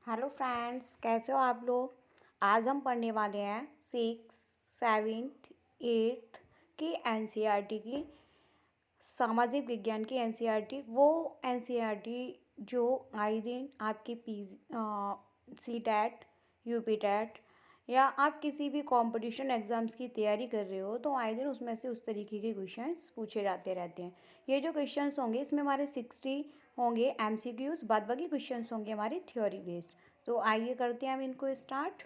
Hello friends, कैसे हो आप लोग। आज हम पढ़ने वाले हैं 6, 7, 8 की एनसीईआरटी की सामाजिक विज्ञान की एनसीईआरटी। वो एनसीईआरटी जो आए दिन आपकी सी टेट, यूपी टेट या आप किसी भी कंपटीशन एग्ज़ाम्स की तैयारी कर रहे हो तो आए दिन उसमें से उस तरीके के क्वेश्चंस पूछे जाते रहते हैं। ये जो क्वेश्चंस होंगे इसमें हमारे 60 होंगे एमसीक्यूज़, बाद बाकी क्वेश्चंस होंगे हमारे थ्योरी बेस्ड। तो आइए करते हैं हम इनको स्टार्ट।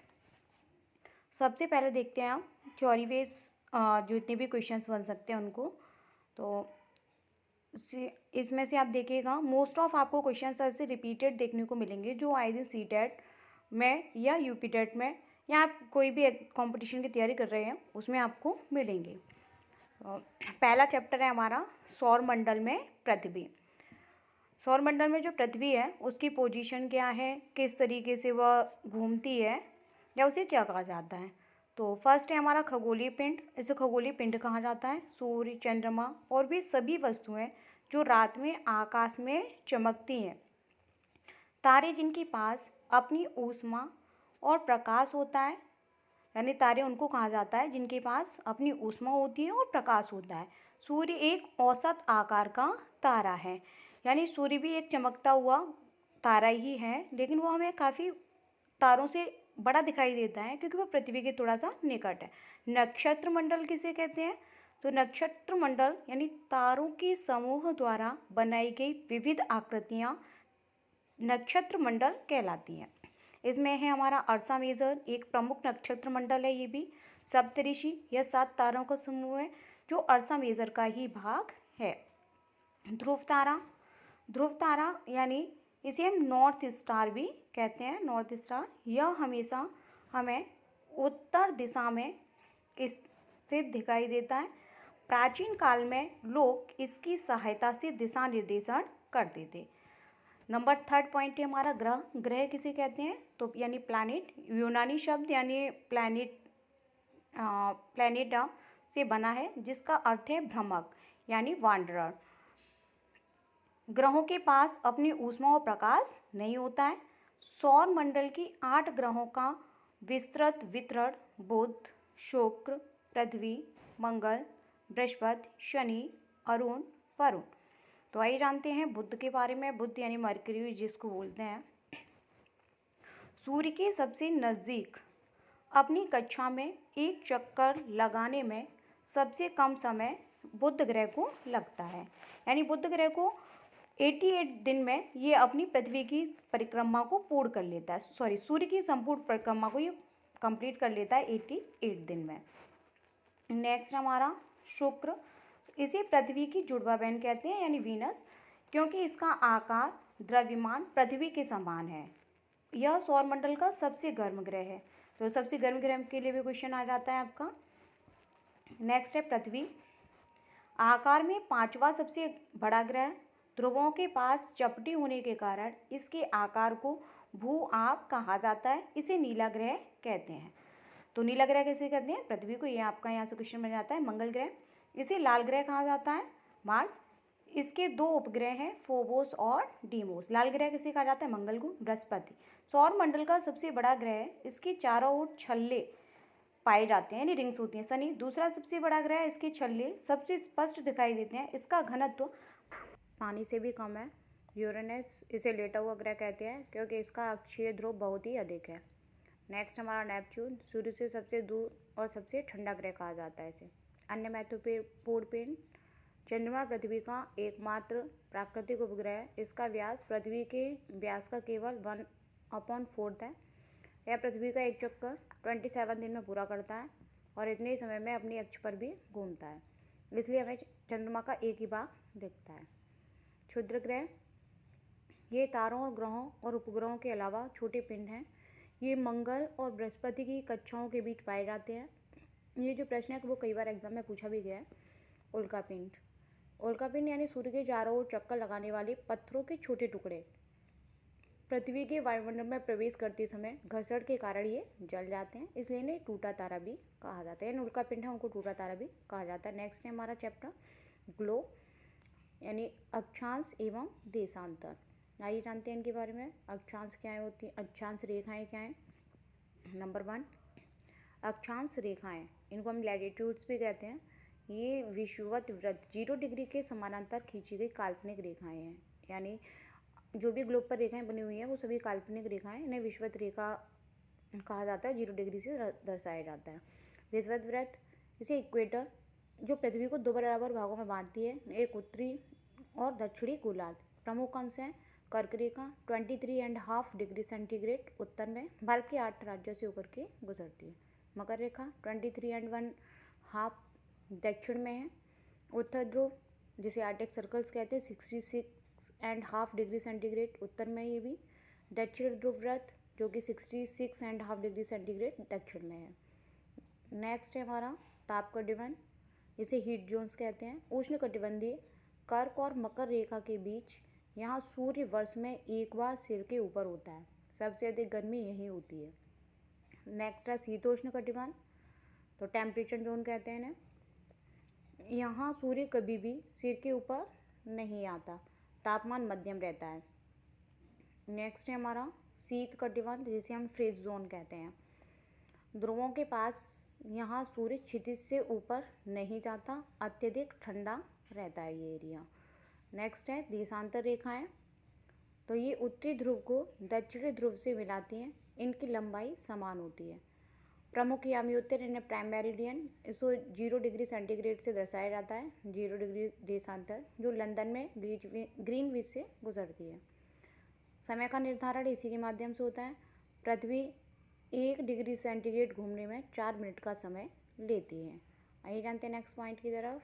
सबसे पहले देखते हैं हम थ्योरी बेस्ड जो इतने भी क्वेश्चंस बन सकते हैं उनको। तो इसमें से आप देखिएगा मोस्ट ऑफ आपको क्वेश्चंस ऐसे रिपीटेड देखने को मिलेंगे जो आए दिन सी टेट में या यूपी टेट में या आप कोई भी कंपटीशन की तैयारी कर रहे हैं उसमें आपको मिलेंगे। पहला चैप्टर है हमारा सौर मंडल में पृथ्वी। सौर मंडल में जो पृथ्वी है उसकी पोजीशन क्या है, किस तरीके से वह घूमती है या उसे क्या कहा जाता है। तो फर्स्ट है हमारा खगोलीय पिंड। इसे खगोलीय पिंड कहा जाता है। सूर्य, चंद्रमा और भी सभी वस्तुएं जो रात में आकाश में चमकती हैं, तारे जिनके पास अपनी ऊष्मा और प्रकाश होता है, यानी तारे उनको कहा जाता है जिनके पास अपनी ऊष्मा होती है और प्रकाश होता है। सूर्य एक औसत आकार का तारा है, यानी सूर्य भी एक चमकता हुआ तारा ही है, लेकिन वो हमें काफ़ी तारों से बड़ा दिखाई देता है क्योंकि वो पृथ्वी के थोड़ा सा निकट है। नक्षत्र मंडल किसे कहते हैं? तो नक्षत्र मंडल यानी तारों के समूह द्वारा बनाई गई विविध आकृतियाँ नक्षत्र मंडल कहलाती हैं। इसमें है हमारा अर्सा मेजर, एक प्रमुख नक्षत्र मंडल है। ये भी सप्तऋषि या 7 तारों का समूह है जो अर्सा मेजर का ही भाग है। ध्रुव तारा, ध्रुव तारा यानी इसे हम नॉर्थ स्टार भी कहते हैं। नॉर्थ स्टार यह हमेशा हमें उत्तर दिशा में स्थित दिखाई देता है। प्राचीन काल में लोग इसकी सहायता से दिशा निर्देशन करते थे। नंबर थर्ड पॉइंट है हमारा ग्रह। ग्रह किसे कहते हैं? तो यानी प्लैनेट, यूनानी शब्द यानी प्लैनेटा से बना है जिसका अर्थ है भ्रमक यानी वांडरर। ग्रहों के पास अपनी ऊष्मा और प्रकाश नहीं होता है। सौर मंडल की 8 ग्रहों का विस्तृत वितरण बुध, शुक्र, पृथ्वी, मंगल, बृहस्पति, शनि, अरुण, वरुण। तो आइए जानते हैं बुध के बारे में। बुध यानी मरकरी जिसको बोलते हैं। सूर्य के सबसे नज़दीक अपनी कक्षा में एक चक्कर लगाने में सबसे कम समय बुध ग्रह को लगता है, यानी बुध ग्रह को 88 दिन में ये अपनी पृथ्वी की परिक्रमा को पूर्ण कर लेता है। सूर्य की संपूर्ण परिक्रमा को ये कंप्लीट कर लेता है 88 दिन में। नेक्स्ट हमारा शुक्र। इसे पृथ्वी की जुड़वा बहन कहते हैं यानी वीनस, क्योंकि इसका आकार द्रव्यमान पृथ्वी के समान है। यह सौरमंडल का सबसे गर्म ग्रह है। तो सबसे गर्म ग्रह के लिए भी क्वेश्चन आ जाता है आपका। नेक्स्ट है पृथ्वी। आकार में 5वां सबसे बड़ा ग्रह। ध्रुवों के पास चपटी होने के कारण इसके आकार को भू आप कहा जाता है। इसे नीला ग्रह कहते हैं। तो नीला ग्रह कैसे कहते हैं? पृथ्वी को। ये आपका यहाँ से क्वेश्चन बन जाता है। मंगल ग्रह, इसे लाल ग्रह कहा जाता है। मार्स, इसके 2 उपग्रह हैं फोबोस और डीमोस। लाल ग्रह किसे कहा जाता है? मंगल को। बृहस्पति सौर मंडल का सबसे बड़ा ग्रह है। इसके चारों ओर छल्ले पाए जाते हैं यानी रिंग्स होती हैं। शनि दूसरा सबसे बड़ा ग्रह है। इसके छल्ले सबसे स्पष्ट दिखाई देते हैं। इसका घनत्व पानी से भी कम है। यूरेनस, इसे लेटा हुआ ग्रह कहते हैं क्योंकि इसका अक्षीय ध्रुव बहुत ही अधिक है। नेक्स्ट हमारा नेपच्यून। सूर्य से सबसे दूर और सबसे ठंडा ग्रह कहा जाता है इसे। अन्य महत्वपूर्ण पिंड। चंद्रमा पृथ्वी का एकमात्र प्राकृतिक उपग्रह है। इसका व्यास पृथ्वी के व्यास का केवल 1/4 है। यह पृथ्वी का एक चक्कर 27 दिन में पूरा करता है और इतने ही समय में अपनी अक्ष पर भी घूमता है, इसलिए हमें चंद्रमा का एक ही भाग दिखता है। क्षुद्र ग्रह, ये तारों और ग्रहों और उपग्रहों के अलावा छोटे पिंड हैं। ये मंगल और बृहस्पति की कक्षाओं के बीच पाए जाते हैं। ये जो प्रश्न है वो कई बार एग्जाम में पूछा भी गया है। उल्का पिंड। उल्का पिंड यानी सूर्य के चारों ओर चक्कर लगाने वाले पत्थरों के छोटे टुकड़े पृथ्वी के वायुमंडल में प्रवेश करते समय घर्षण के कारण ये जल जाते हैं, इसलिए इन्हें टूटा तारा भी कहा जाता है। उल्का पिंड है उनको टूटा तारा भी कहा जाता है। नेक्स्ट है हमारा चैप्टर ग्लो यानी अक्षांश एवं देशांतर। आइए जानते हैं इनके बारे में। अक्षांश क्या होती हैं, अक्षांश रेखाएं क्या हैं। नंबर 1, अक्षांश रेखाएं, इनको हम लैटिट्यूड्स भी कहते हैं। ये विषुवत वृत्त 0 डिग्री के समानांतर खींची गई काल्पनिक रेखाएं हैं। यानी जो भी ग्लोब पर रेखाएं बनी हुई हैं वो सभी काल्पनिक रेखाएं, इन्हें विषुवत रेखा कहा जाता है। 0 डिग्री से दर्शाया जाता है। विषुवत वृत्त, इसे इक्वेटर, जो पृथ्वी को 2 बराबर भागों में बांटती है, एक उत्तरी और दक्षिणी गोलार्ध। प्रमुख अंश हैं कर्क रेखा 23.5 डिग्री सेंटीग्रेड उत्तर में भारत के 8 राज्यों से होकर के गुजरती है। मकर रेखा 23.1/2 दक्षिण में है। उत्तर ध्रुव, जिसे आर्कटिक सर्कल्स कहते हैं, 66.5 डिग्री सेंटीग्रेड उत्तर में। ये भी दक्षिण ध्रुव वृत्त, जो कि 66.5 डिग्री सेंटीग्रेड दक्षिण में है। नेक्स्ट है हमारा ताप कटिबंध, इसे हीट जोन्स कहते हैं। उष्ण कटिबंधीय कर्क और मकर रेखा के बीच, यहाँ सूर्य वर्ष में एक बार सिर के ऊपर होता है। सबसे अधिक गर्मी यहीं होती है। नेक्स्ट है शीतोष्ण कटिबंध, तो टेम्परेचर जोन कहते हैं इन्हें। यहाँ सूर्य कभी भी सिर के ऊपर नहीं आता, तापमान मध्यम रहता है। नेक्स्ट है हमारा शीत कटिबंध, जिसे हम फ्रीज जोन कहते हैं। ध्रुवों के पास यहाँ सूर्य क्षितिज से ऊपर नहीं जाता, अत्यधिक ठंडा रहता है ये एरिया। नेक्स्ट है देशांतर रेखाएं, तो ये उत्तरी ध्रुव को दक्षिणी ध्रुव से मिलाती हैं। इनकी लंबाई समान होती है। प्रमुख याम्योत्तर इन्हें प्राइम मेरिडियन, इसको 0 डिग्री सेंटीग्रेड से दर्शाया जाता है। 0 डिग्री देशांतर, जो लंदन में ग्रीनविच से गुजरती है। समय का निर्धारण इसी के माध्यम से होता है। पृथ्वी 1 डिग्री सेंटीग्रेड घूमने में 4 मिनट का समय लेती है। आइए जानते हैं नेक्स्ट पॉइंट की तरफ।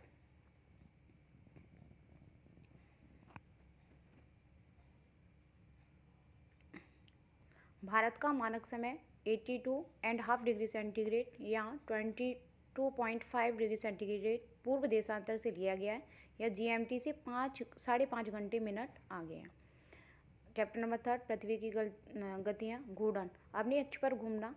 भारत का मानक समय 82.5 डिग्री सेंटीग्रेड या 22.5 डिग्री सेंटीग्रेड पूर्व देशांतर से लिया गया है। यह GMT से 5.5 घंटे मिनट आगे है। चैप्टर नंबर 3, पृथ्वी की गतियाँ। घूर्णन, अपनी अक्ष पर घूमना,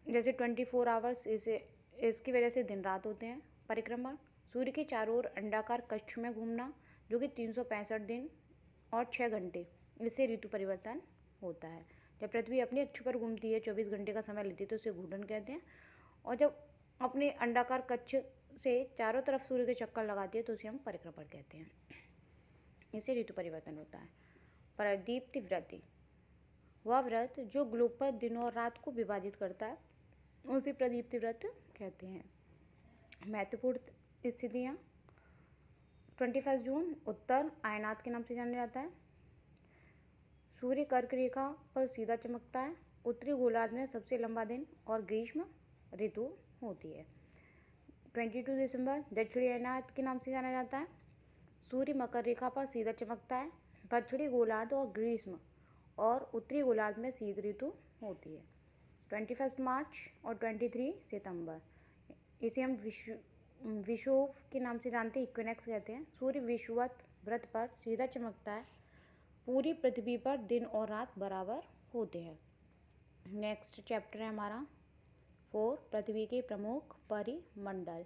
जैसे 24 आवर्स, इसकी वजह से दिन रात होते हैं। परिक्रमण, सूर्य के चारों ओर अंडाकार कक्ष में घूमना, जो कि 365 दिन और 6 घंटे, इससे ऋतु परिवर्तन होता है। जब पृथ्वी अपनी अक्ष पर घूमती है, 24 घंटे का समय लेती है, तो उसे घूर्णन कहते हैं। और जब अपने अंडाकार कक्ष से चारों तरफ सूर्य के चक्कर लगाती है, तो उसे हम परिक्रमण कहते हैं। इससे ऋतु परिवर्तन होता है। प्रदीप्ति वृत्ति, वह व्रत जो ग्लोब पर दिन और रात को विभाजित करता है, उसे प्रदीप्ति व्रत कहते हैं। महत्वपूर्ण स्थितियाँ, 21 जून उत्तर आयनात के नाम से जाना जाता है। सूर्य कर्क रेखा पर सीधा चमकता है। उत्तरी गोलार्ध में सबसे लंबा दिन और ग्रीष्म ऋतु होती है। 22 दिसंबर दक्षिणी आयनात के नाम से जाना जाता है। सूर्य मकर रेखा पर सीधा चमकता है। दक्षिणी गोलार्ध और ग्रीष्म और उत्तरी गोलार्ध में शीत ऋतु होती है। 21 मार्च और 23 सितंबर, इसे हम विषुव के नाम से जानते हैं, इक्विनॉक्स कहते हैं। सूर्य विषुवत वृत्त पर सीधा चमकता है। पूरी पृथ्वी पर दिन और रात बराबर होते हैं। नेक्स्ट चैप्टर है हमारा 4, पृथ्वी के प्रमुख परिमंडल।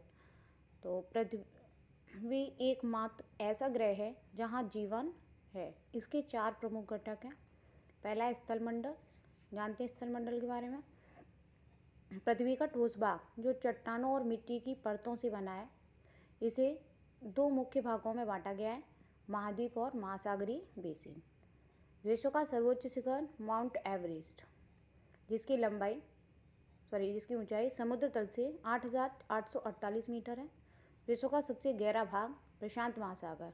तो पृथ्वी एकमात्र ऐसा ग्रह है जहाँ जीवन है। इसके 4 प्रमुख घटक हैं। पहला है स्थलमंडल, जानते हैं स्थलमंडल के बारे में। पृथ्वी का ठोस भाग जो चट्टानों और मिट्टी की परतों से बना है, इसे 2 मुख्य भागों में बांटा गया है, महाद्वीप और महासागरीय बेसिन। विश्व का सर्वोच्च शिखर माउंट एवरेस्ट, जिसकी ऊंचाई समुद्र तल से 8,848 मीटर है। विश्व का सबसे गहरा भाग प्रशांत महासागर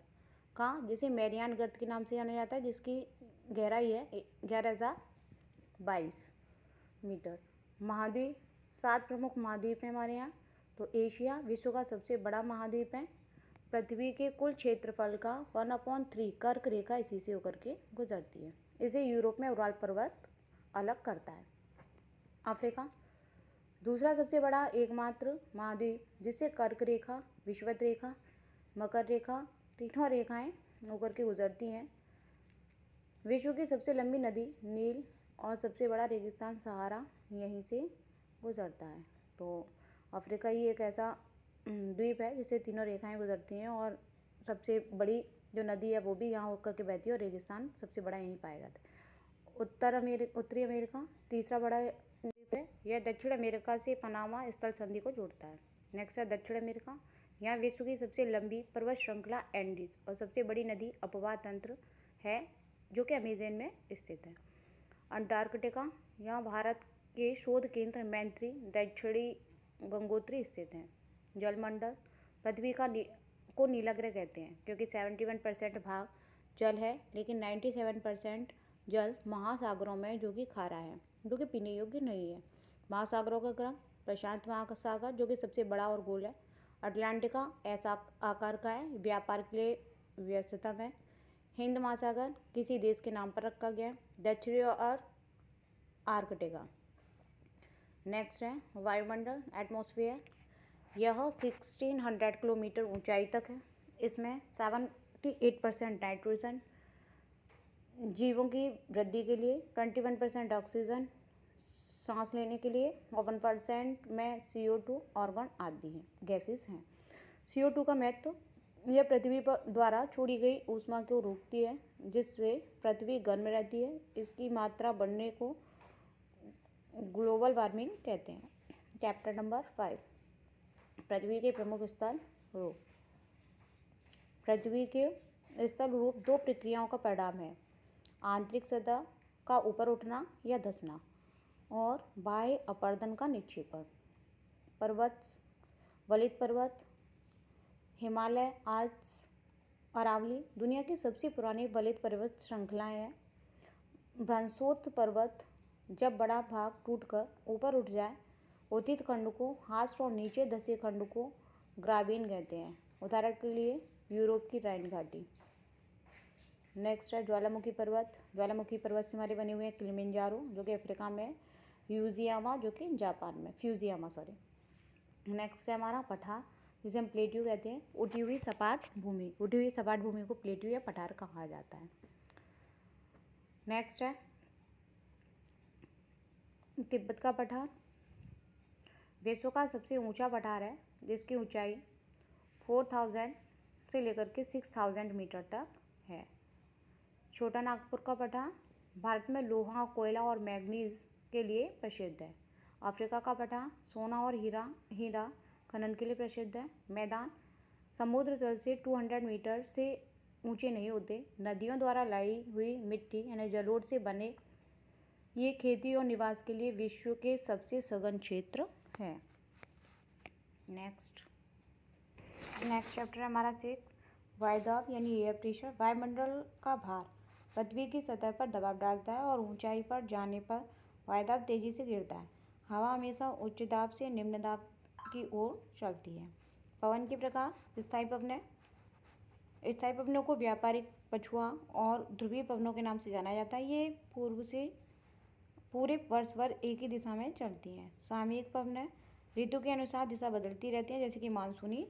का, जिसे मैरियान गर्त के नाम से जाना जाता है, जिसकी गहराई है 11,022 मीटर। महाद्वीप, 7 प्रमुख महाद्वीप हैं हमारे यहाँ। तो एशिया विश्व का सबसे बड़ा महाद्वीप है। पृथ्वी के कुल क्षेत्रफल का 1/3 कर्क रेखा इसी से होकर के गुजरती है। इसे यूरोप में उराल पर्वत अलग करता है। अफ्रीका, दूसरा सबसे बड़ा एकमात्र महाद्वीप, जिससे कर्क रेखा, विषुवत रेखा, मकर रेखा, तीनों रेखाएं होकर के गुजरती हैं। विश्व की सबसे लंबी नदी नील और सबसे बड़ा रेगिस्तान सहारा यहीं से गुजरता है। तो अफ्रीका ही एक ऐसा द्वीप है जिससे तीनों रेखाएं गुजरती हैं और सबसे बड़ी जो नदी है वो भी यहाँ होकर के बहती है, और रेगिस्तान सबसे बड़ा यहीं पाया जाता है। उत्तरी अमेरिका तीसरा बड़ा द्वीप है। यह दक्षिण अमेरिका से पनामा स्थल संधि को जोड़ता है। नेक्स्ट है दक्षिण अमेरिका। यहाँ विश्व की सबसे लंबी पर्वत श्रृंखला एंडीज और सबसे बड़ी नदी अपवाह तंत्र है, जो कि अमेजन में स्थित है। अंटार्कटिका। यहाँ भारत के शोध केंद्र मैत्री दक्षिणी गंगोत्री स्थित हैं। जलमंडल। पृथ्वी को नीला ग्रह कहते हैं क्योंकि 71% भाग जल है, लेकिन 97% जल महासागरों में जो कि खारा है, जो कि पीने योग्य नहीं है। महासागरों का क्रम प्रशांत महासागर जो कि सबसे बड़ा और गोल है। अटलांटिका ऐसा आकार का है, व्यापार के लिए व्यस्तता में। हिंद महासागर किसी देश के नाम पर रखा गया है। दक्षिणी और आर्कटिका। नेक्स्ट है वायुमंडल एटमॉस्फेयर। यह 1600 किलोमीटर ऊंचाई तक है। इसमें 78% नाइट्रोजन जीवों की वृद्धि के लिए, 21% ऑक्सीजन सांस लेने के लिए, और 1% में CO2 ऑर्गन आदि हैं, गैसेस हैं। CO2 का महत्व, यह पृथ्वी पर द्वारा छोड़ी गई ऊष्मा को रोकती है, जिससे पृथ्वी गर्म रहती है। इसकी मात्रा बढ़ने को ग्लोबल वार्मिंग कहते हैं। चैप्टर नंबर 5, पृथ्वी के प्रमुख स्थल रूप। पृथ्वी के स्थल रूप दो प्रक्रियाओं का परिणाम है, आंतरिक सतह का ऊपर उठना या धंसना और बाह्य अपर्दन का निक्षेपण। पर्वत, वलित पर्वत, हिमालय, आल्प्स, अरावली दुनिया की सबसे पुरानी वलित पर्वत श्रृंखलाएं हैं। भ्रंशोत्थ पर्वत, जब बड़ा भाग टूटकर ऊपर उठ जाए, उत्थित खंड को हास्ट और नीचे धंसे खंड को ग्राबेन कहते हैं। उदाहरण के लिए यूरोप की राइन घाटी। नेक्स्ट है ज्वालामुखी पर्वत। ज्वालामुखी पर्वत से हमारे बने हुए हैं किलिमंजारो जो कि अफ्रीका में, फ्यूजियामा जो कि जापान में, नेक्स्ट है हमारा पठार, जिसे हम प्लेट्यू कहते हैं। उठी हुई सपाट भूमि, उठी हुई सपाट भूमि को प्लेट्यू या पठार कहा जाता है। नेक्स्ट है तिब्बत का पठार, विश्व का सबसे ऊंचा पठार है, जिसकी ऊंचाई 4000 से लेकर के 6000 मीटर तक है। छोटा नागपुर का पठार भारत में लोहा, कोयला और मैग्नीज के लिए प्रसिद्ध है। अफ्रीका का पठार सोना और हीरा खनन के लिए प्रसिद्ध है। मैदान समुद्र तल से 200 मीटर से ऊंचे नहीं होते। नदियों द्वारा लाई हुई मिट्टी यानी जलोढ़ से बने ये खेती और निवास के लिए विश्व के सबसे सघन क्षेत्र है। नेक्स्ट चैप्टर हमारा 6, वायुदाब यानी एयर प्रेशर। वायुमंडल का भार पृथ्वी की सतह पर दबाव डालता है और ऊंचाई पर जाने पर वायुदाब तेजी से गिरता है। हवा हमेशा उच्च दाब से निम्न दाब की ओर चलती है। पवन के प्रकार, स्थायी पवनों को व्यापारिक पछुआ और ध्रुवीय पवनों के नाम से जाना जाता है। ये पूरे वर्ष भर एक ही दिशा में चलती हैं। सामयिक पवनें ऋतु के अनुसार दिशा बदलती रहती हैं, जैसे कि मानसूनी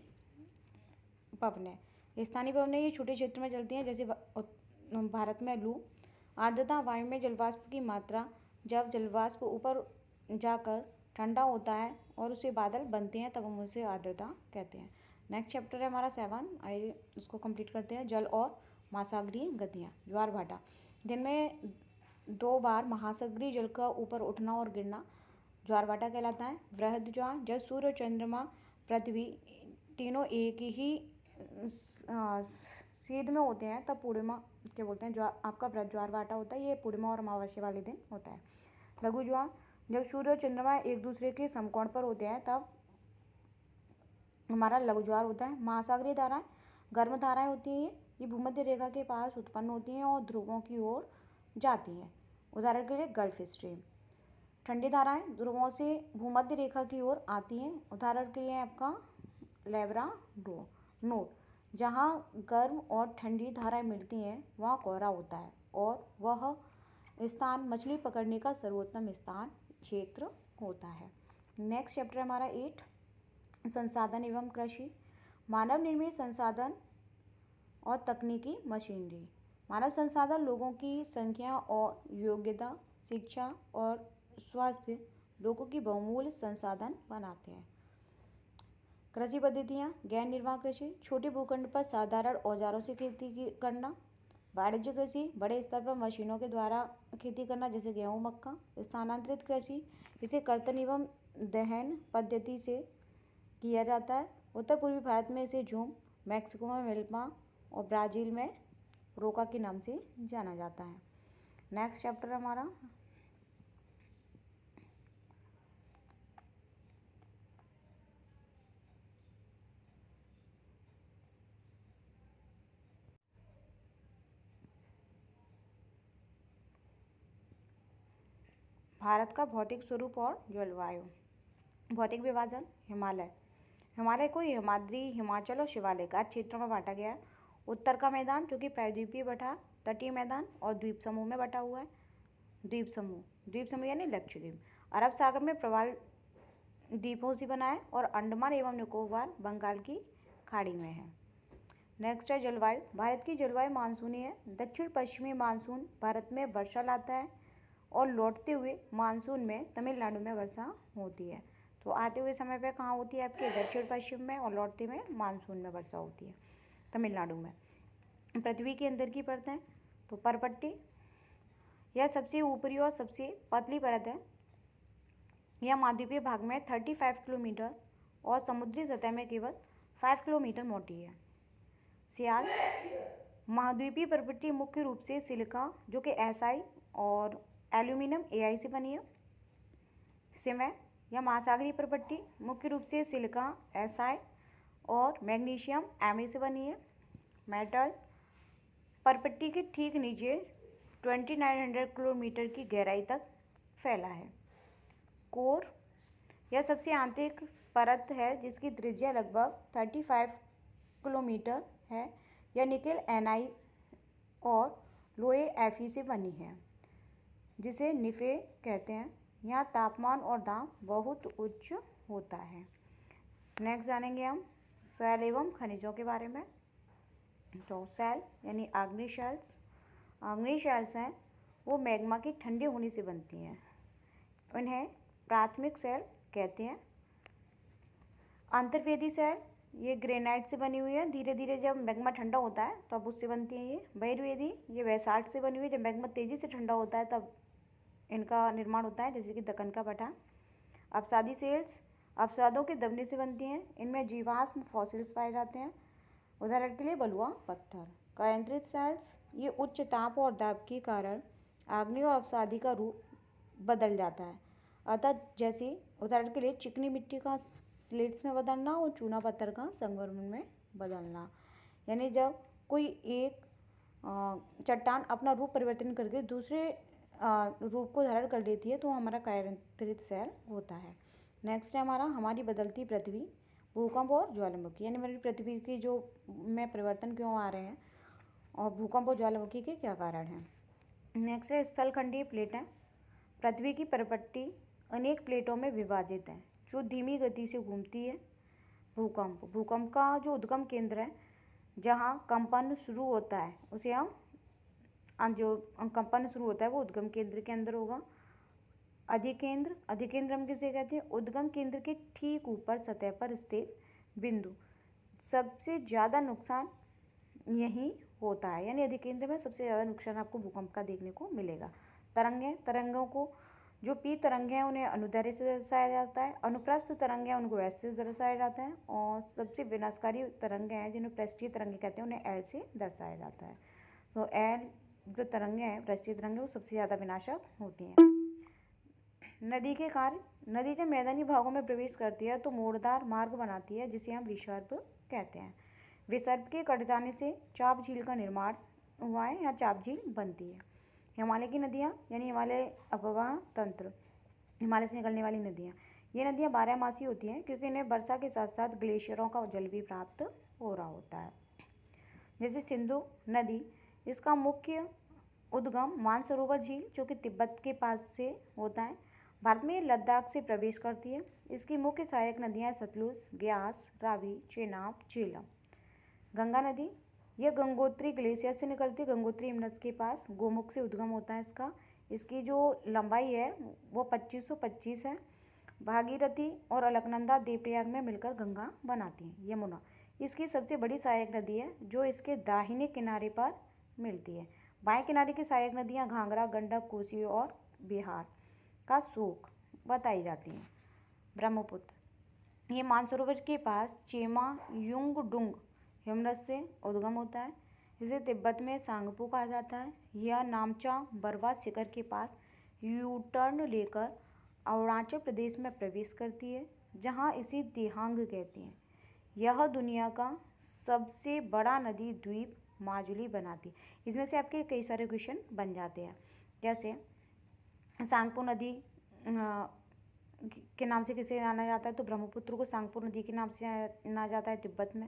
पवनें। स्थानीय पवनें ये छोटे क्षेत्र में चलती हैं, जैसे भारत में लू। आर्द्रता, वायु में जलवाष्प की मात्रा, जब जलवाष्प ऊपर जाकर ठंडा होता है और उसे बादल बनते हैं तब हम उसे आर्द्रता कहते हैं। नेक्स्ट चैप्टर है हमारा 7, आइए उसको कंप्लीट करते हैं। जल और महासागरीय गतियाँ। ज्वार भाटा, दिन में 2 बार महासागरीय जल का ऊपर उठना और गिरना ज्वार भाटा कहलाता है। वृहद ज्वार, जब सूर्य और चंद्रमा, पृथ्वी तीनों एक ही सीध में होते हैं तब पूर्णिमा क्या बोलते हैं, आपका वृहद ज्वार भाटा होता है। ये पूर्णिमा और अमावस्या वाले दिन होता है। लघु ज्वार, जब सूर्य और चंद्रमा एक दूसरे के समकोण पर होते हैं तब हमारा लघु ज्वार होता है। महासागरीय धाराएं गर्म धाराएं होती हैं, ये भूमध्य रेखा के पास उत्पन्न होती हैं और ध्रुवों की ओर जाती हैं। उदाहरण के लिए गल्फ स्ट्रीम। ठंडी धाराएं ध्रुवों से भूमध्य रेखा की ओर आती हैं। उदाहरण के लिए आपका लैब्राडोर। जहाँ गर्म और ठंडी धाराएं मिलती हैं वहाँ कोहरा होता है और वह स्थान मछली पकड़ने का सर्वोत्तम क्षेत्र होता है। नेक्स्ट चैप्टर हमारा 8, संसाधन एवं कृषि। मानव निर्मित संसाधन और तकनीकी मशीनरी। मानव संसाधन लोगों की संख्या और योग्यता, शिक्षा और स्वास्थ्य लोगों की बहुमूल्य संसाधन बनाते हैं। कृषि पद्धतियाँ, गैर निर्वाह कृषि, छोटे भूखंड पर साधारण औजारों से खेती करना। वाणिज्य कृषि, बड़े स्तर पर मशीनों के द्वारा खेती करना, जैसे गेहूँ, मक्का। स्थानांतरित कृषि, इसे कर्तन एवं दहन पद्धति से किया जाता है। उत्तर पूर्वी भारत में इसे झूम, मैक्सिको में मिल्पा और ब्राज़ील में रोका के नाम से जाना जाता है। नेक्स्ट चैप्टर हमारा भारत का भौतिक स्वरूप और जलवायु। भौतिक विभाजन। हिमालय, हिमालय को हिमाद्री, हिमाचल और शिवालिक 8 क्षेत्रों में बांटा गया है। उत्तर का मैदान जो कि प्रायद्वीपीय पठार, तटीय मैदान और द्वीप समूह में बटा हुआ है। द्वीप समूह यानी लक्षद्वीप अरब सागर में प्रवाल द्वीपों से बना है और अंडमान एवं निकोबार बंगाल की खाड़ी में है। नेक्स्ट है जलवायु। भारत की जलवायु मानसूनी है। दक्षिण पश्चिमी मानसून भारत में वर्षा लाता है और लौटते हुए मानसून में तमिलनाडु में वर्षा होती है। तो आते हुए समय पे कहाँ होती है आपके दक्षिण पश्चिम में, और लौटते में मानसून में वर्षा होती है तमिलनाडु में। पृथ्वी के अंदर की परतें, तो परपट्टी, यह सबसे ऊपरी और सबसे पतली परत है। यह महाद्वीपीय भाग में 35 किलोमीटर और समुद्री सतह में केवल 5 किलोमीटर मोटी है। सियाल, महाद्वीपीय परपट्टी मुख्य रूप से सिलिका जो कि SI और एल्यूमिनियम AI से बनी है। सिमय, यह महासागरीय परपट्टी मुख्य रूप से सिलिका SI और मैग्नीशियम Ma से बनी है। मेटल, परपट्टी के ठीक नीचे 2900 किलोमीटर की गहराई तक फैला है। कोर, यह सबसे आंतरिक परत है जिसकी त्रिज्या लगभग 35 किलोमीटर है। यह निकेल Ni और लोहे Fe से बनी है जिसे निफे कहते हैं। यहाँ तापमान और दाब बहुत उच्च होता है। नेक्स्ट जानेंगे हम सेल एवं खनिजों के बारे में। तो सेल यानी आग्नेय शेल्स हैं, वो मैग्मा के ठंडे होने से बनती हैं। उन्हें प्राथमिक सेल कहते हैं। अंतर्वेदी सेल, ये ग्रेनाइट से बनी हुई है। धीरे धीरे जब मैग्मा ठंडा होता है तब उससे बनती है। ये बहिर्वेदी, ये बेसाल्ट से बनी हुई है। जब मैग्मा तेजी से ठंडा होता है तब इनका निर्माण होता है, जैसे कि दक्कन का पठार। अवसादी सेल्स, अवसादों के दबने से बनती हैं। इनमें जीवाश्म फॉसिल्स पाए जाते हैं, उदाहरण के लिए बलुआ पत्थर। केंद्रित सेल्स, ये उच्च ताप और दाब के कारण आग्नेय और अवसादी का रूप बदल जाता है। अतः जैसे उदाहरण के लिए चिकनी मिट्टी का स्लेट्स में बदलना और चूना पत्थर का संगमरमर में बदलना। यानी जब कोई एक चट्टान अपना रूप परिवर्तन करके दूसरे रूप को धारण कर लेती है तो हमारा केंद्रित सेल होता है। नेक्स्ट है हमारा हमारी बदलती पृथ्वी, भूकंप और ज्वालामुखी, यानी हमारी पृथ्वी की जो में परिवर्तन क्यों आ रहे हैं और भूकंप और ज्वालामुखी के क्या कारण हैं। नेक्स्ट है स्थलखंडीय प्लेटें। पृथ्वी की परपट्टी अनेक प्लेटों में विभाजित है जो धीमी गति से घूमती है। भूकंप का जो उद्गम केंद्र है, जहाँ कंपन शुरू होता है, उसे हम जो कंपन शुरू होता है वो उद्गम केंद्र के अंदर होगा। अधिकेंद्र हम किसे कहते हैं, उद्गम केंद्र के ठीक ऊपर सतह पर स्थित बिंदु। सबसे ज़्यादा नुकसान यही होता है, यानी अधिकेंद्र में सबसे ज़्यादा नुकसान आपको भूकंप का देखने को मिलेगा। तरंगों को, जो पी तरंग हैं उन्हें अनुदैर्ध्य से दर्शाया जाता है। अनुप्रस्थ तरंग हैं उनको S से दर्शाया जाता है, और सबसे विनाशकारी तरंग हैं जिन्हें पृष्ठीय तरंगे कहते हैं उन्हें L से दर्शाया जाता है। तो L जो तरंगे हैं, पृष्ठीय तरंगे, वो सबसे ज़्यादा विनाशक होती हैं। नदी के कार्य, नदी जब मैदानी भागों में प्रवेश करती है तो मोड़दार मार्ग बनाती है जिसे हम विसर्प कहते हैं। विसर्प के कट जाने से चाप झील का निर्माण हुआ है, यहाँ चाप झील बनती है। हिमालय की नदियाँ, यानी हिमालय अपवाह तंत्र, हिमालय से निकलने वाली नदियाँ, ये नदियाँ 12मासी होती हैं क्योंकि इन्हें वर्षा के साथ साथ ग्लेशियरों का जल भी प्राप्त हो रहा होता है। जैसे सिंधु नदी, इसका मुख्य उद्गम मानसरोवर झील जो कि तिब्बत के पास से होता है। भारत में लद्दाख से प्रवेश करती है। इसकी मुख्य सहायक नदियाँ सतलुज, ब्यास, रावी, चेनाब, झेलम। गंगा नदी, यह गंगोत्री ग्लेशियर से निकलती है। गंगोत्री हिमनद के पास गोमुख से उद्गम होता है इसका। इसकी जो लंबाई है वो 2525 है। भागीरथी और अलकनंदा देवप्रयाग में मिलकर गंगा बनाती हैं। यमुना इसकी सबसे बड़ी सहायक नदी है जो इसके दाहिने किनारे पर मिलती है। बाएं किनारे की सहायक नदियां घाघरा, गंडक, कोसी और बिहार का शोक बताई जाती हैं। ब्रह्मपुत्र ये मानसरोवर के पास चेमा युंगडुंग हिमनद से उद्गम होता है। इसे तिब्बत में सांगपो कहा जाता है। यह नामचा बरवा शिखर के पास यू टर्न लेकर अरुणाचल प्रदेश में प्रवेश करती है, जहां इसे दिहांग कहते हैं। यह दुनिया का सबसे बड़ा नदी द्वीप माजुली बनाती है। इसमें से आपके कई सारे क्वेश्चन बन जाते हैं, जैसे सांगपो नदी के नाम से किसे जाना जाता है, तो ब्रह्मपुत्र को सांगपो नदी के नाम से जाना जाता है तिब्बत में।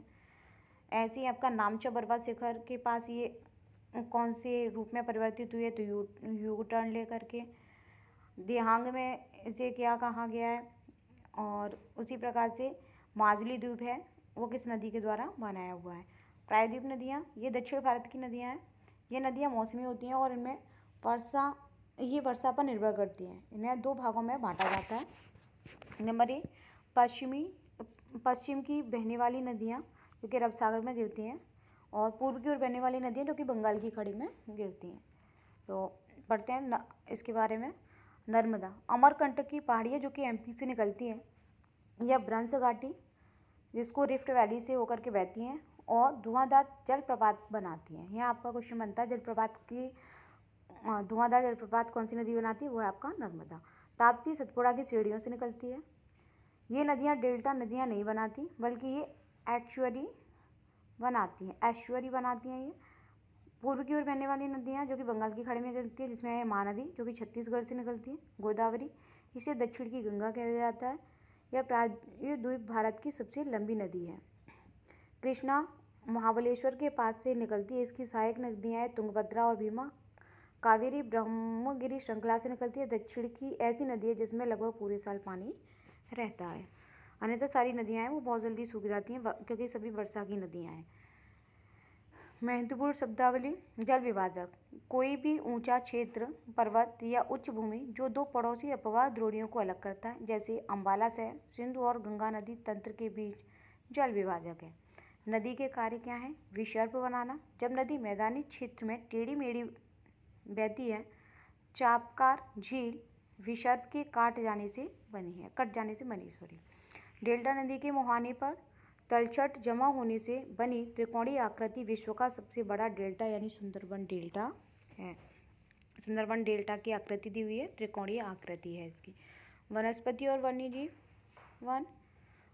ऐसे ही आपका नामचा बरवा शिखर के पास ये कौन से रूप में परिवर्तित हुई है, तो यू टर्न लेकर के। दिहांग में इसे क्या कहा गया है, और उसी प्रकार से माजुली द्वीप है वो किस नदी के द्वारा बनाया हुआ है। प्रायद्वीप नदियाँ ये दक्षिण भारत की नदियाँ हैं। ये नदियाँ मौसमी होती हैं और इनमें वर्षा पर निर्भर करती हैं। इन्हें दो भागों में बांटा जाता है। नंबर 1 पश्चिम की बहने वाली नदियाँ जो कि अरब सागर में गिरती हैं, और पूर्व की ओर बहने वाली नदियाँ जो कि बंगाल की खाड़ी में गिरती हैं। तो पढ़ते हैं इसके बारे में। नर्मदा अमरकंटक की पहाड़ियाँ जो कि एमपी से निकलती हैं, यह भ्रंश घाटी जिसको रिफ्ट वैली से होकर के बहती हैं और धुआंधार जलप्रपात बनाती हैं। यहाँ आपका क्वेश्चन बनता है धुआंधार जलप्रपात कौन सी नदी बनाती है, वो है आपका नर्मदा। ताप्ती सतपुड़ा की सीढ़ियों से निकलती है। ये नदियाँ डेल्टा नदियाँ नहीं बनाती, बल्कि ये ऐश्वर्य बनाती हैं। ये पूर्व की ओर बहने वाली नदियाँ जो कि बंगाल की खाड़ी में गिरती है, जिसमें है महानदी जो कि छत्तीसगढ़ से निकलती है। गोदावरी इसे दक्षिण की गंगा कहा जाता है। यह द्वीप भारत की सबसे लंबी नदी है। कृष्णा महाबलेश्वर के पास से निकलती है। इसकी सहायक नदियाँ हैं तुंगभद्रा और भीमा। कावेरी ब्रह्मगिरी श्रृंखला से निकलती है। दक्षिण की ऐसी नदी है जिसमें लगभग पूरे साल पानी रहता है। अन्यथा सारी नदियाँ हैं वो बहुत जल्दी सूख जाती हैं क्योंकि सभी वर्षा की नदियाँ हैं। महत्वपूर्ण शब्दावली। जल विभाजक कोई भी ऊंचा क्षेत्र, पर्वत या उच्च भूमि जो दो पड़ोसी अपवाह द्रोणियों को अलग करता है, जैसे अम्बाला शहर, सिंधु और गंगा नदी तंत्र के बीच जल विभाजक है। नदी के कार्य क्या हैं? विसर्प बनाना, जब नदी मैदानी क्षेत्र में टेढ़ी मेढ़ी बहती है। चापकार झील विसर्प के कट जाने से बनी। डेल्टा नदी के मुहाने पर तलछट जमा होने से बनी त्रिकोणीय आकृति विश्व का सबसे बड़ा डेल्टा यानी सुंदरबन डेल्टा है। सुंदरबन डेल्टा की आकृति दी हुई है, त्रिकोणीय आकृति है इसकी। वनस्पति और वन्यजीव वन।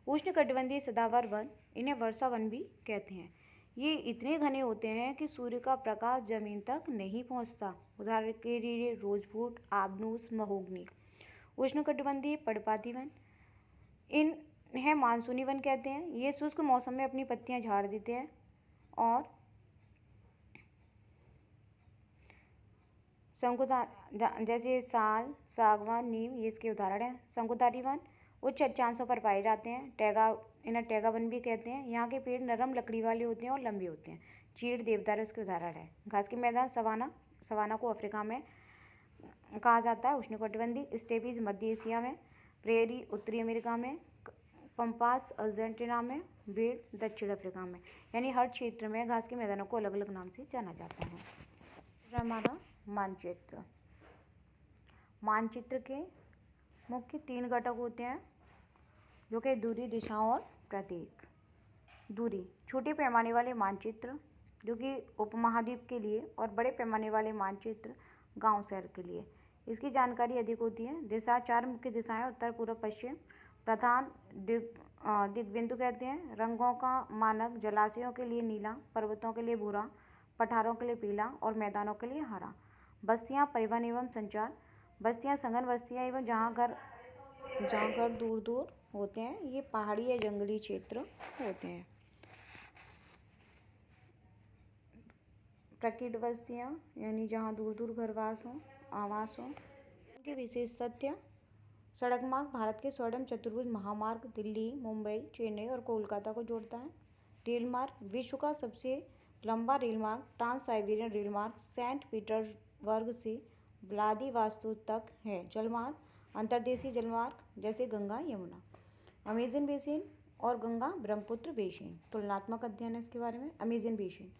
उष्णकटिबंधीय सदाबहार वन, इन्हें वर्षा वन भी कहते हैं। ये इतने घने होते हैं कि सूर्य का प्रकाश जमीन तक नहीं पहुंचता। उदाहरण के लिए रोजवुड, आबनूस, महोगनी। उष्णकटिबंधीय पर्णपाती वन, इन्हें मानसूनी वन कहते हैं। ये शुष्क मौसम में अपनी पत्तियां झाड़ देते हैं। और जैसे साल, सागवान, नीम ये इसके उदाहरण हैं। शंकुधारी वन उच्च अक्षांशों पर पाए जाते हैं। इन्हें टैगा वन भी कहते हैं। यहाँ के पेड़ नरम लकड़ी वाले होते हैं और लंबे होते हैं। चीड़, देवदार इसके उदाहरण है। घास के मैदान सवाना को अफ्रीका में कहा जाता है। उष्णकटिबंधीय स्टेपीज मध्य एशिया में, प्रेरी उत्तरी अमेरिका में, पंपास अर्जेंटीना में, भेड़ दक्षिण अफ्रीका में। यानी हर क्षेत्र में घास के मैदानों को अलग अलग नाम से जाना जाता है। फिर हमारा मानचित्र के मुख्य 3 घटक होते हैं जो कि दूरी, दिशाओं और प्रतीक। दूरी, छोटे पैमाने वाले मानचित्र जो कि उपमहाद्वीप के लिए, और बड़े पैमाने वाले मानचित्र गांव शहर के लिए। इसकी जानकारी अधिक होती है। दिशा, 4 मुख्य दिशाएं उत्तर, पूर्व, पश्चिम। प्रधान दिग्बिंदु कहते हैं। रंगों का मानक, जलाशयों के लिए नीला, पर्वतों के लिए भूरा, पठारों के लिए पीला और मैदानों के लिए हरा। बस्तियां, परिवहन एवं संचार। बस्तियां सघन बस्तियां एवं जहाँ घर दूर दूर होते हैं, ये पहाड़ी या जंगली क्षेत्र होते हैं। प्रकीट बस्तियां यानी जहाँ दूर दूर घरवास हो, आवास हो। इनके विशेष तथ्य। सड़क मार्ग भारत के स्वर्णिम चतुर्भुज महामार्ग दिल्ली, मुंबई, चेन्नई और कोलकाता को जोड़ता है। रेल मार्ग, विश्व का सबसे लंबा रेल मार्ग ट्रांस साइबेरियन रेल मार्ग सेंट पीटर्सबर्ग से व्लादिवास्तोक तक है। जल मार्ग, अंतर्देशीय जलमार्ग जैसे गंगा यमुना। अमेजन बेसिन और गंगा ब्रह्मपुत्र बेसिन। तुलनात्मक अध्ययन है इसके बारे में। अमेजन बेसिन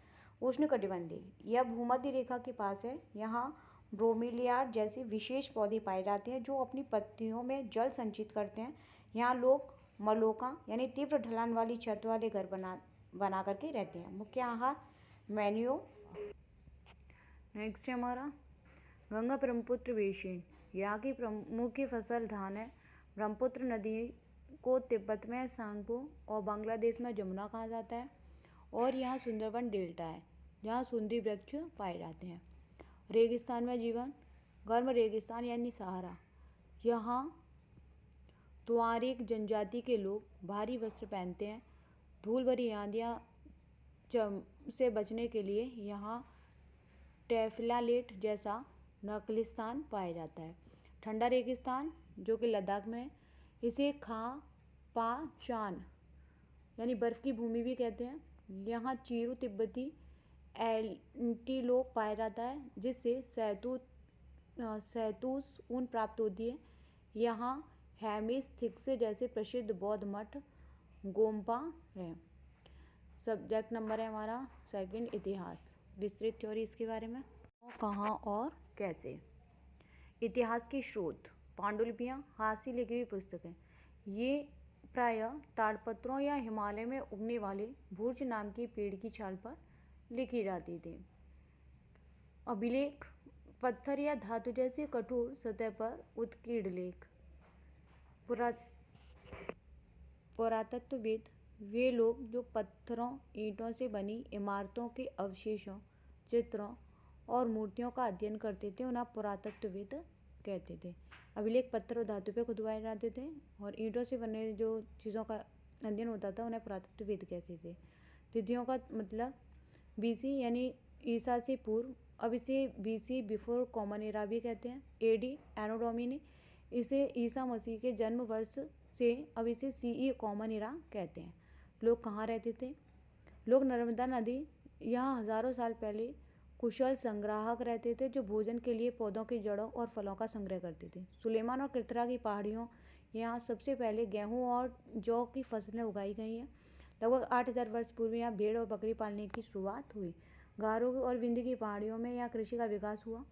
उष्णकटिबंधीय, यह भूमध्य रेखा के पास है। यहाँ ब्रोमीलियाड जैसे विशेष पौधे पाए जाते हैं जो अपनी पत्तियों में जल संचित करते हैं। यहाँ लोग मलोका यानी तीव्र ढलान वाली छत वाले घर बना करके रहते हैं। मुख्य आहार मेन्यू। नेक्स्ट है हमारा गंगा ब्रह्मपुत्र बेसिन। यहाँ की मुख्य फसल धान है। ब्रह्मपुत्र नदी को तिब्बत में सांगपो और बांग्लादेश में जमुना कहा जाता है। और यहाँ सुंदरबन डेल्टा है जहाँ सुंदरी वृक्ष पाए जाते हैं। रेगिस्तान में जीवन। गर्म रेगिस्तान यानी सहारा। यहाँ तुआरेग जनजाति के लोग भारी वस्त्र पहनते हैं। धूल भरी आंधियाँ से बचने के लिए यहाँ टेफलालेट जैसा नकलिस्तान पाया जाता है। ठंडा रेगिस्तान जो कि लद्दाख में है, इसे खा पा चान यानी बर्फ़ की भूमि भी कहते हैं। यहाँ चीरू तिब्बती एंटीलोप पाया जाता है जिससे शहतूश ऊन प्राप्त होती है। यहाँ हेमिस थिक्स जैसे प्रसिद्ध बौद्ध मठ गोम्पा है। सब्जेक्ट नंबर है हमारा सेकंड इतिहास। विस्तृत थ्योरी इसके बारे में। कहाँ और कैसे। इतिहास के स्रोत पांडुलिपियाँ हाथ से लिखी हुई पुस्तकें। ये प्रायः ताड़पत्रों या हिमालय में उगने वाले भूर्ज नाम के पेड़ की छाल पर लिखी जाती थी। अभिलेख पत्थर या धातु जैसे कठोर सतह पर उत्कीर्ण लेख। पुरातत्वविद वे लोग जो पत्थरों ईंटों से बनी इमारतों के अवशेषों, चित्रों और मूर्तियों का अध्ययन करते थे उन्हें पुरातत्वविद कहते थे। अभिलेख पत्थर और धातु पे खुदवाए जाते थे और ईंटों से बने जो चीज़ों का अध्ययन होता था उन्हें पुरातत्वविद कहते थे। तिथियों का मतलब बीसी यानी ईसा से पूर्व, अब इसे बीसी बिफोर कॉमन एरा भी कहते हैं। एडी एनो डोमिनी, इसे ईसा मसीह के जन्म वर्ष से, अब इसे सीई कॉमन एरा कहते हैं। लोग कहाँ रहते थे। लोग नर्मदा नदी यहाँ हज़ारों साल पहले कुशल संग्राहक रहते थे जो भोजन के लिए पौधों की जड़ों और फलों का संग्रह करते थे। सुलेमान और कृतरा की पहाड़ियों यहाँ सबसे पहले गेहूँ और जौ की फसलें उगाई गई हैं। लगभग 8000 वर्ष पूर्व यहाँ भेड़ और बकरी पालने की शुरुआत हुई। गारो और विंध्य की पहाड़ियों में यहाँ कृषि का विकास हुआ।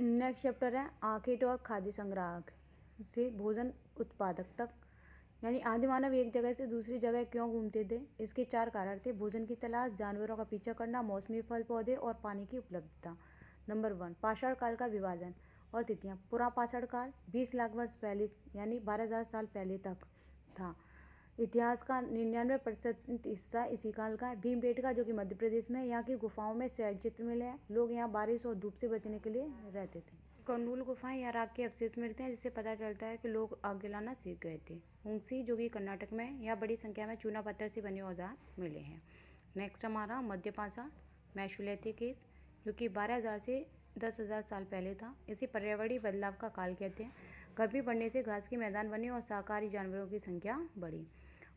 नेक्स्ट चैप्टर है आखेट और खाद्य संग्राहक से भोजन उत्पादक तक, यानी आदि मानव एक जगह से दूसरी जगह क्यों घूमते थे। इसके 4 कारण थे। भोजन की तलाश, जानवरों का पीछा करना, मौसमी फल पौधे और पानी की उपलब्धता। नंबर 1 पाषाण काल का विभाजन और तिथियां। पुरा पाषाण काल 20 लाख वर्ष पहले यानी 12,000 साल पहले तक था। इतिहास का 99% हिस्सा इसी काल का है। भीमबेटका जो कि मध्य प्रदेश में, यहाँ की गुफाओं में शैलचित्र मिले हैं। लोग यहाँ बारिश और धूप से बचने के लिए रहते थे। कर्नूल गुफाएं या राख के अवशेष मिलते हैं जिससे पता चलता है कि लोग आग जलाना सीख गए थे। हुंगसी जो कि कर्नाटक में, या बड़ी संख्या में चूना पत्थर से बने औजार मिले हैं। नेक्स्ट हमारा मध्य पाषाण मेसोलिथिक जो कि 12,000 से 10,000 साल पहले था। इसे पर्यावरणीय बदलाव का काल कहते हैं। गर्मी बढ़ने से घास के मैदान बने और शाकाहारी जानवरों की संख्या बढ़ी।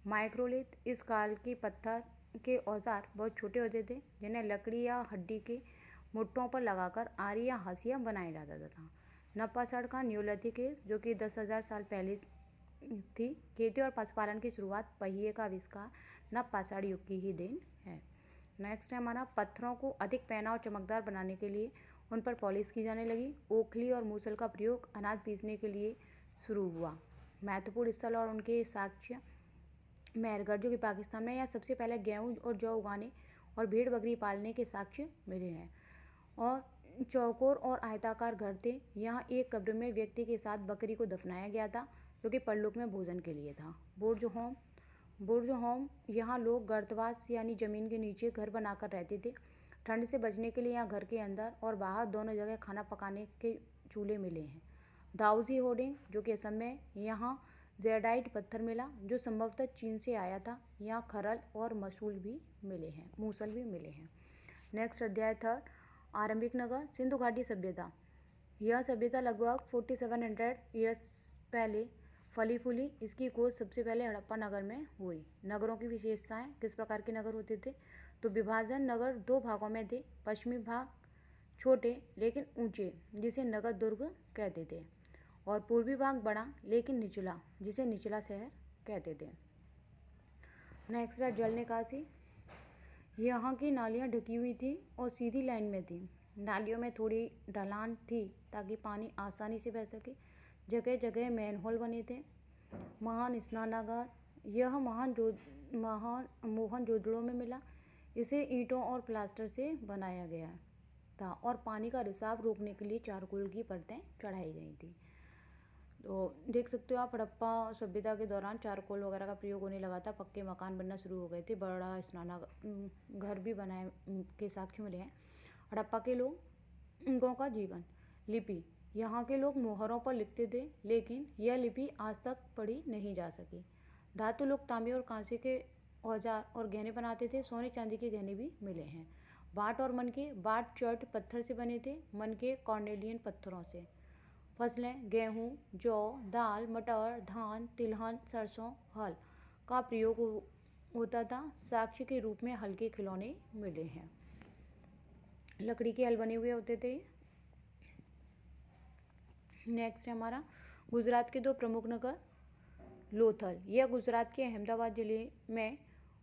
माइक्रोलिथ इस काल के पत्थर के औजार बहुत छोटे होते थे जिन्हें लकड़ी या हड्डी के मुट्ठों पर लगाकर आरी या हाशिया बनाया जाता था। नवपाषाण का न्यूलिथिक जो कि 10,000 साल पहले थी। खेती और पशुपालन की शुरुआत, पहिए का आविष्कार नवपाषाण युग की ही देन है। नेक्स्ट है हमारा पत्थरों को अधिक पैना और चमकदार बनाने के लिए उन पर पॉलिश की जाने लगी। ओखली और मूसल का प्रयोग अनाज पीसने के लिए शुरू हुआ। महत्वपूर्ण स्थल और उनके साक्ष्य मेहरगढ़ जो कि पाकिस्तान में, यहाँ सबसे पहले गेहूँ और जौ उगाने और भेड़ बकरी पालने के साक्ष्य मिले हैं। और चौकोर और आयताकार घर थे। यहाँ एक कब्र में व्यक्ति के साथ बकरी को दफनाया गया था जो कि परलोक में भोजन के लिए था। बुर्ज होम यहाँ लोग गर्तवास यानी जमीन के नीचे घर बनाकर रहते थे। ठंड से बचने के लिए यहाँ घर के अंदर और बाहर दोनों जगह खाना पकाने के चूल्हे मिले हैं। दाउजी होडिंग जो कि असम में, यहाँ जेडाइट पत्थर मिला जो संभवतः चीन से आया था। यहाँ खरल और मूसल भी मिले हैं। नेक्स्ट अध्याय 3 आरंभिक नगर सिंधु घाटी सभ्यता। यह सभ्यता लगभग 4700 ईयर्स पहले फली फूली। इसकी खोज सबसे पहले हड़प्पा नगर में हुई। नगरों की विशेषताएं, किस प्रकार के नगर होते थे। तो विभाजन, नगर 2 भागों में थे। पश्चिमी भाग छोटे लेकिन ऊंचे, जिसे नगद दुर्ग कहते थे, और पूर्वी भाग बड़ा लेकिन निचला, जिसे निचला शहर कहते थे। नेक्स्ट है जल निकासी। यहाँ की नालियाँ ढकी हुई थी और सीधी लाइन में थी। नालियों में थोड़ी ढलान थी ताकि पानी आसानी से बह सके। जगह जगह मैनहोल बने थे। महान स्नानागार। यह मोहनजोदड़ो में मिला। इसे ईंटों और प्लास्टर से बनाया गया था और पानी का रिसाव रोकने के लिए चारकोल की परतें चढ़ाई गई थी। तो देख सकते हो आप, हड़प्पा सभ्यता के दौरान चारकोल वगैरह का प्रयोग होने लगा था। पक्के मकान बनना शुरू हो गए थे। बड़ा स्नानागार भी बनाए के साक्ष्य मिले हैं। हड़प्पा के लोगों का जीवन। लिपि। यहाँ के लोग मोहरों पर लिखते थे, लेकिन यह लिपि आज तक पढ़ी नहीं जा सकी। धातु। लोग तांबे और कांसे के औजार और गहने बनाते थे। सोने चांदी के गहने भी मिले हैं। बाट और मनके। बाट चट पत्थर से बने थे, मनके कॉर्नेलियन पत्थरों से। फसलें। गेहूँ, जौ, दाल, मटर, धान, तिलहन, सरसों, हल का प्रयोग होता था। साक्ष्य के रूप में हल के खिलौने मिले हैं। लकड़ी के हल बने हुए होते थे। नेक्स्ट है हमारा गुजरात के दो प्रमुख नगर। लोथल। यह गुजरात के अहमदाबाद जिले में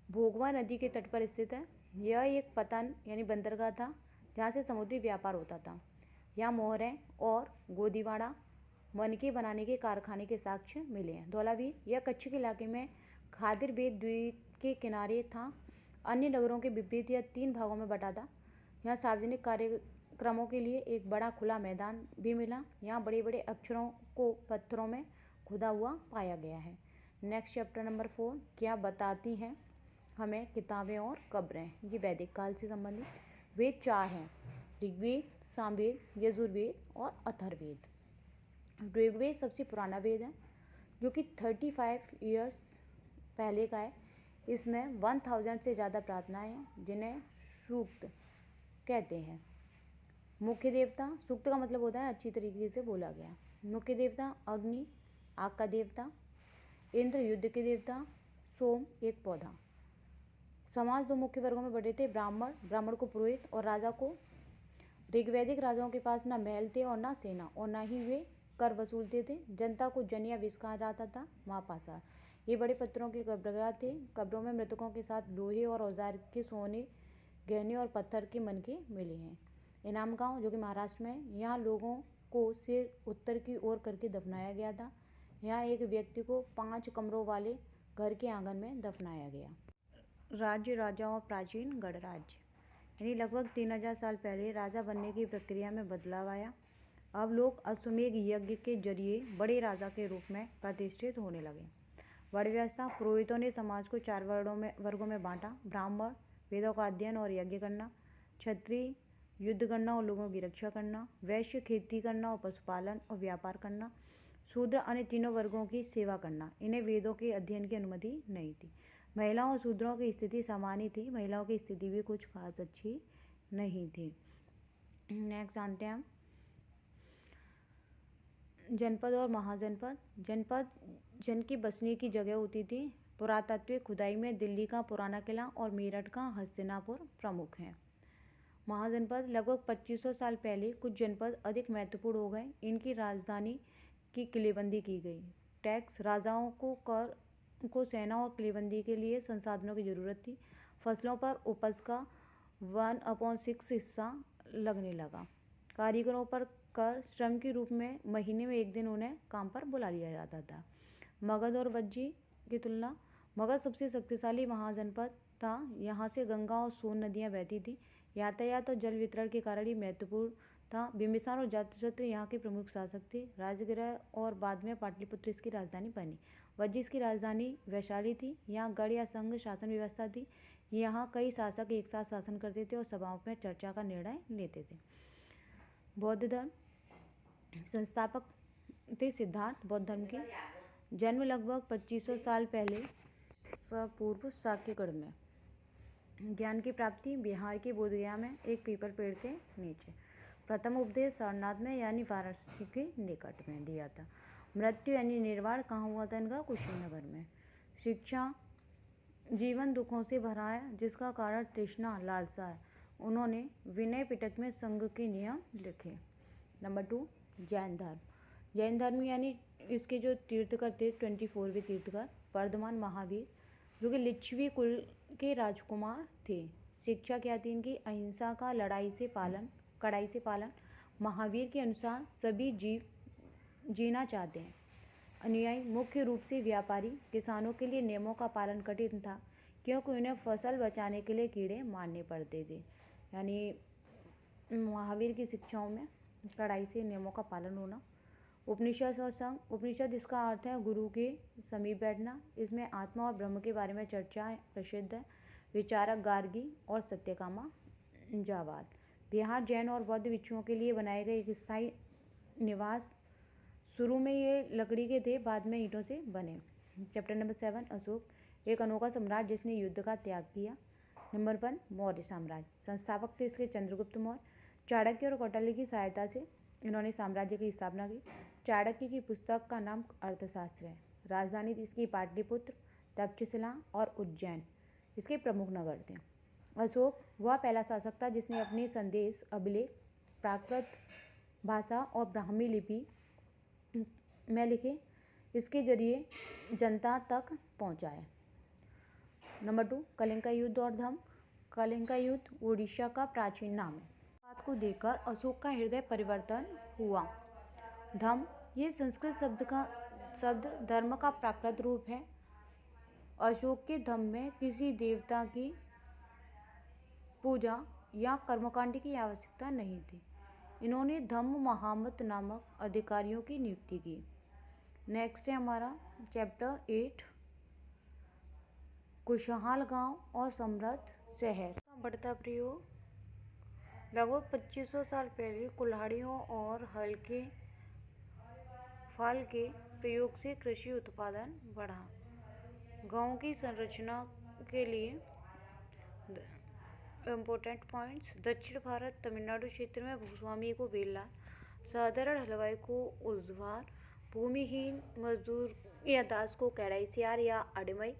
भोगवा नदी के तट पर स्थित है। यह एक पतन यानी बंदरगाह था जहाँ से समुद्री व्यापार होता था। यहाँ मोहरें और गोदीवाड़ा मनके बनाने के कारखाने के साक्ष्य मिले हैं। धौलावीर। यह कच्छ के इलाके में खादिर बेद द्वीप के किनारे था। अन्य नगरों के विपरीत यह 3 भागों में बटा था। यहाँ सार्वजनिक कार्यक्रमों के लिए एक बड़ा खुला मैदान भी मिला। यहाँ बड़े बड़े अक्षरों को पत्थरों में खुदा हुआ पाया गया है। नेक्स्ट चैप्टर नंबर 4 क्या बताती हैं हमें किताबें और कब्रें। ये वैदिक काल से संबंधित। वेद 4 हैं, ऋग्वेद, सामवेद, यजुर्वेद और अथर्ववेद। ऋग्वेद सबसे पुराना वेद है जो कि 35 ईयर्स पहले का है। इसमें 1000 से ज़्यादा प्रार्थनाएं हैं जिन्हें सूक्त कहते हैं। मुख्य देवता। सूक्त का मतलब होता है अच्छी तरीके से बोला गया। मुख्य देवता अग्नि, आग का देवता। इंद्र युद्ध के देवता। सोम एक पौधा। समाज 2 मुख्य वर्गों में बटे थे। ब्राह्मण को पुरोहित और राजा को। ऋग्वैदिक राजाओं के पास ना महल थे और ना सेना और ना ही वे कर वसूलते थे। जनता को जन या विष कहा जाता था। महापाषाण। ये बड़े पत्थरों के कब्रगाह थे। कब्रों में मृतकों के साथ लोहे और औजार के सोने, गहने और पत्थर के मनके मिले हैं। इनाम गांव जो कि महाराष्ट्र में है। यहाँ लोगों को सिर उत्तर की ओर करके दफनाया गया था। यहाँ एक व्यक्ति को 5 कमरों वाले घर के आंगन में दफनाया गया। राज्य, राजा और प्राचीन गणराज्य। यानी लगभग 3000 साल पहले राजा बनने की प्रक्रिया में बदलाव आया। अब लोग अश्वमेध यज्ञ के जरिए बड़े राजा के रूप में प्रतिष्ठित होने लगे। वर्ण व्यवस्था। पुरोहितों ने समाज को 4 वर्गों में बांटा। ब्राह्मण वेदों का अध्ययन और यज्ञ करना। क्षत्रिय युद्ध करना और लोगों की रक्षा करना। वैश्य खेती करना और पशुपालन और व्यापार करना। शूद्र अन्य तीनों वर्गों की सेवा करना। इन्हें वेदों के अध्ययन की अनुमति नहीं थी। महिलाओं और शूद्रों की स्थिति सामान्य थी। महिलाओं की स्थिति भी कुछ खास अच्छी नहीं थी। नेक्स्ट जानते हैं हम जनपद और महाजनपद। जनपद जन की बसने की जगह होती थी। पुरातात्विक खुदाई में दिल्ली का पुराना किला और मेरठ का हस्तिनापुर प्रमुख हैं। महाजनपद लगभग 2500 साल पहले कुछ जनपद अधिक महत्वपूर्ण हो गए। इनकी राजधानी की किलेबंदी की गई। टैक्स। राजाओं को कर को सेना और किलेबंदी के लिए संसाधनों की जरूरत थी। फसलों पर उपज का 1/6 हिस्सा लगने लगा। कारीगरों पर कर। श्रम के रूप में महीने में एक दिन उन्हें काम पर बुला लिया जाता था। मगध और वज्जी की तुलना। मगध सबसे शक्तिशाली महाजनपद था। यहाँ से गंगा और सोन नदियाँ बहती थी। यातायात और जल वितरण के कारण ही महत्वपूर्ण था। बिंबिसार और जातशत्रु यहाँ के प्रमुख शासक थे। राजगृह और बाद में पाटलिपुत्र इसकी राजधानी बनी। वज्जी इसकी राजधानी वैशाली थी। यहाँ गढ़ या संघ शासन व्यवस्था थी। यहाँ कई शासक एक साथ शासन करते थे और सभाओं में चर्चा का निर्णय लेते थे। बौद्ध धर्म। संस्थापक थे सिद्धार्थ। बौद्ध धर्म की जन्म लगभग 2500 साल पहले पूर्व साक्यगढ़ में। ज्ञान की प्राप्ति बिहार के बोधगया में एक पीपल पेड़ के नीचे। प्रथम उपदेश सारनाथ में यानी वाराणसी के निकट में दिया था। मृत्यु यानी निर्वाण कहाँ हुआ था इनका? कुशीनगर में। शिक्षा। जीवन दुखों से भरा है जिसका कारण तृष्णा लालसा है। उन्होंने विनय पिटक में संघ के नियम लिखे। नंबर 2, जैन धर्म। जैन धर्म यानी इसके जो तीर्थकर थे 24वें तीर्थकर वर्धमान महावीर, जो कि लिच्छवी कुल के राजकुमार थे। शिक्षा क्या थी इनकी? अहिंसा का कड़ाई से पालन। महावीर के अनुसार सभी जीव जीना चाहते हैं। अनुयायी मुख्य रूप से व्यापारी। किसानों के लिए नियमों का पालन कठिन था क्योंकि उन्हें फसल बचाने के लिए कीड़े मारने पड़ते थे। यानी महावीर की शिक्षाओं में कड़ाई से नियमों का पालन होना। उपनिषद और संघ। उपनिषद इसका अर्थ है गुरु के समीप बैठना। इसमें आत्मा और ब्रह्म के बारे में चर्चा प्रसिद्ध है। विचारक गार्गी और सत्यकामा जावाद। बिहार जैन और बौद्ध भिक्षुओं के लिए बनाए गए एक स्थायी निवास। शुरू में ये लकड़ी के थे, बाद में ईंटों से बने। चैप्टर नंबर 7, अशोक, एक अनोखा सम्राट जिसने युद्ध का त्याग किया। नंबर 1, मौर्य साम्राज्य। संस्थापक थे इसके चंद्रगुप्त मौर्य। चाणक्य और कौटिल्य की सहायता से इन्होंने साम्राज्य की स्थापना की। चाणक्य की पुस्तक का नाम अर्थशास्त्र है। राजधानी थी इसकी पाटलिपुत्र, तक्षशिला और उज्जैन इसके प्रमुख नगर थे। अशोक वह पहला शासक था जिसने अपने संदेश, अभिलेख प्राकृत भाषा और ब्राह्मी लिपि में लिखे, इसके जरिए जनता तक पहुंचाए। नंबर 2, कलिंग का युद्ध और धम्म। कलिंग का युद्ध ओडिशा का प्राचीन नाम है। बात को देखकर अशोक का हृदय परिवर्तन हुआ। धम्म ये संस्कृत शब्द धर्म का प्राकृत रूप है। अशोक के धम्म में किसी देवता की पूजा या कर्मकांड की आवश्यकता नहीं थी। इन्होंने धम्म महामत नामक अधिकारियों की नियुक्ति की। नेक्स्ट है हमारा चैप्टर 8, खुशहाल गांव और समृद्ध शहर का बढ़ता प्रयोग। लगभग 2500 साल पहले कुल्हाड़ियों और हल्के फल के प्रयोग से कृषि उत्पादन बढ़ा। गांव की संरचना के लिए इम्पोर्टेंट पॉइंट्स। दक्षिण भारत तमिलनाडु क्षेत्र में भूस्वामी को बेलदार, साधारण हलवाई को उजवार, भूमिहीन मजदूर या दास को कैड़ाईसियार या अडिमई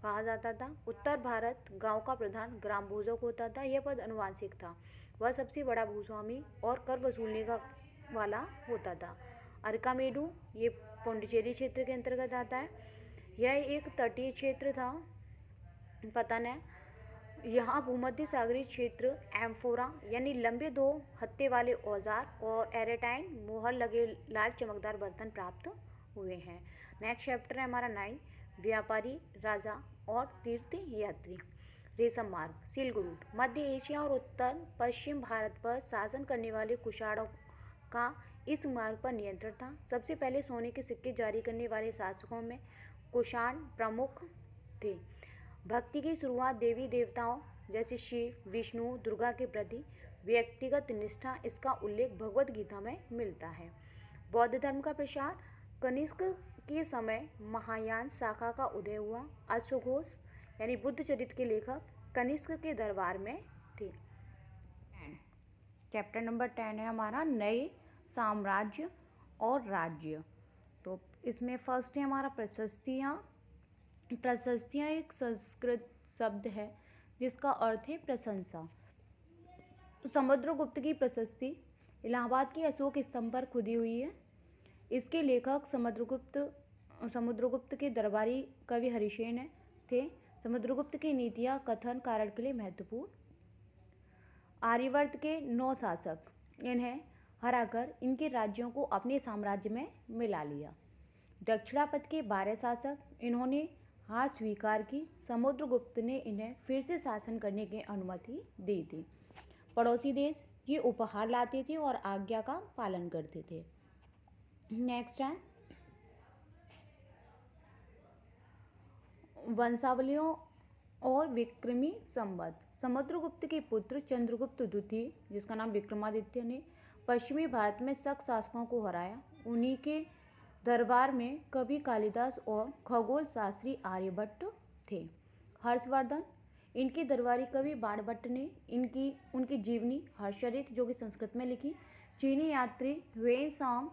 कहा जाता था। उत्तर भारत गांव का प्रधान ग्राम भोजक होता था। यह पद अनुवांशिक था। वह सबसे बड़ा भूस्वामी और कर वसूलने का वाला होता था। अरकामेडू ये पौंडीचेरी क्षेत्र के अंतर्गत आता है। यह एक तटीय क्षेत्र था। पतन है यहाँ भूमध्य सागरीय क्षेत्र एम्फोरा यानी लंबे 2 हत्थे वाले औजार और एरेटाइन मोहर लगे लाल चमकदार बर्तन प्राप्त हुए हैं। नेक्स्ट चैप्टर है हमारा 9, व्यापारी, राजा और तीर्थ यात्री। रेशम मार्ग, सिल्क रूट। मध्य एशिया और उत्तर पश्चिम भारत पर शासन करने वाले कुषाणों का इस मार्ग पर नियंत्रण था। सबसे पहले सोने के सिक्के जारी करने वाले शासकों में कुषाण प्रमुख थे। भक्ति की शुरुआत देवी देवताओं जैसे शिव, विष्णु, दुर्गा के प्रति व्यक्तिगत निष्ठा, इसका उल्लेख भगवद गीता में मिलता है। बौद्ध धर्म का प्रसार। कनिष्क के समय महायान शाखा का उदय हुआ। अश्वघोष यानी बुद्ध चरित्र के लेखक कनिष्क के दरबार में थे। चैप्टर नंबर 10 है हमारा नए साम्राज्य और राज्य। तो इसमें फर्स्ट है हमारा प्रशस्तियाँ। प्रशस्तियाँ एक संस्कृत शब्द है जिसका अर्थ है प्रशंसा। समुद्रगुप्त की प्रशस्ति इलाहाबाद के अशोक स्तंभ पर खुदी हुई है। इसके लेखक समुद्रगुप्त के दरबारी कवि हरिसेन थे। समुद्रगुप्त की नीतियाँ कथन कारण के लिए महत्वपूर्ण। आर्यवर्त के 9 शासक, इन्हें हराकर इनके राज्यों को अपने साम्राज्य में मिला लिया। दक्षिणापथ के 12 शासक, इन्होंने हार स्वीकार की। समुद्रगुप्त ने इन्हें फिर से शासन करने की अनुमति दी थी। पड़ोसी देश ये उपहार लाते थे और आज्ञा का पालन करते थे। नेक्स्ट है वंशावलियों और विक्रमी संवत। समुद्रगुप्त के पुत्र चंद्रगुप्त द्वितीय, जिसका नाम विक्रमादित्य, ने पश्चिमी भारत में शक शासकों को हराया। उन्हीं के दरबार में कवि कालिदास और खगोल शास्त्री आर्यभट्ट थे। हर्षवर्धन, इनके दरबारी कवि बाणभट्ट ने उनकी जीवनी हर्षचरित जो कि संस्कृत में लिखी। चीनी यात्री ह्वेनसांग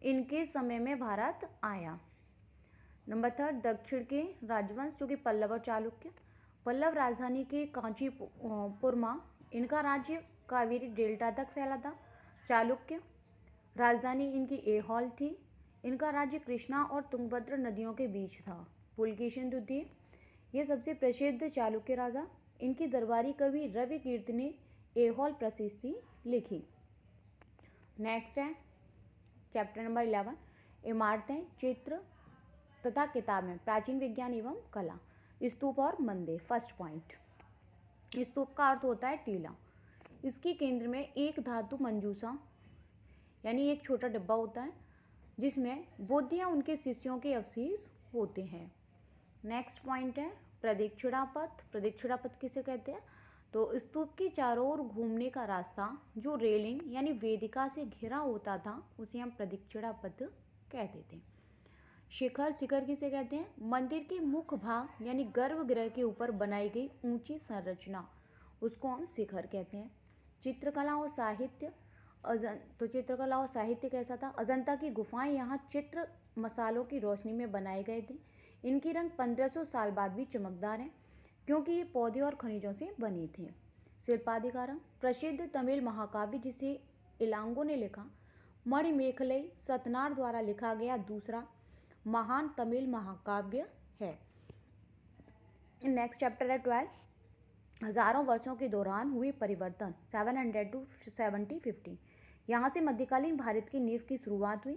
इनके समय में भारत आया। नंबर 3, दक्षिण के राजवंश जो कि पल्लव और चालुक्य। पल्लव राजधानी के कांचीपुरमा इनका राज्य कावेरी डेल्टा तक फैला था। चालुक्य, राजधानी इनकी ऐहोल थी। इनका राज्य कृष्णा और तुंगभद्रा नदियों के बीच था। पुलकेशिन द्वितीय, ये सबसे प्रसिद्ध चालुक्य राजा। इनकी दरबारी कवि रवि कीर्ति ने ऐहोल प्रशस्ति लिखी। नेक्स्ट है चैप्टर नंबर 11, इमारतें, चित्र तथा किताबें, प्राचीन विज्ञान एवं कला, स्तूप और मंदिर। फर्स्ट पॉइंट, स्तूप का अर्थ होता है टीला। इसके केंद्र में एक धातु मंजूषा यानी एक छोटा डिब्बा होता है जिसमें बुद्ध या उनके शिष्यों के अवशेष होते हैं। नेक्स्ट पॉइंट है प्रदक्षिणा पथ। प्रदक्षिणा पथ किसे कहते हैं? तो स्तूप के चारों ओर घूमने का रास्ता जो रेलिंग यानी वेदिका से घिरा होता था उसे हम प्रदक्षिणा पथ कहते थे। शिखर, शिखर किसे कहते हैं? मंदिर के मुख्य भाग यानी गर्भगृह के ऊपर बनाई गई ऊंची संरचना, उसको हम शिखर कहते हैं। चित्रकला और साहित्य, तो चित्रकला और साहित्य कैसा था? अजंता की गुफाएं यहाँ चित्र मसालों की रोशनी में बनाए गए थे। इनके रंग 1500 साल बाद भी चमकदार हैं क्योंकि ये पौधे और खनिजों से बने थे। शिल्पाधिकारम, प्रसिद्ध तमिल महाकाव्य जिसे इलांगो ने लिखा, मणिमेखलई सतनार द्वारा लिखा गया दूसरा महान तमिल महाकाव्य है। नेक्स्ट चैप्टर है 12, हजारों वर्षों के दौरान हुए परिवर्तन 700 to 750। यहाँ से मध्यकालीन भारत की नींव की शुरुआत हुई।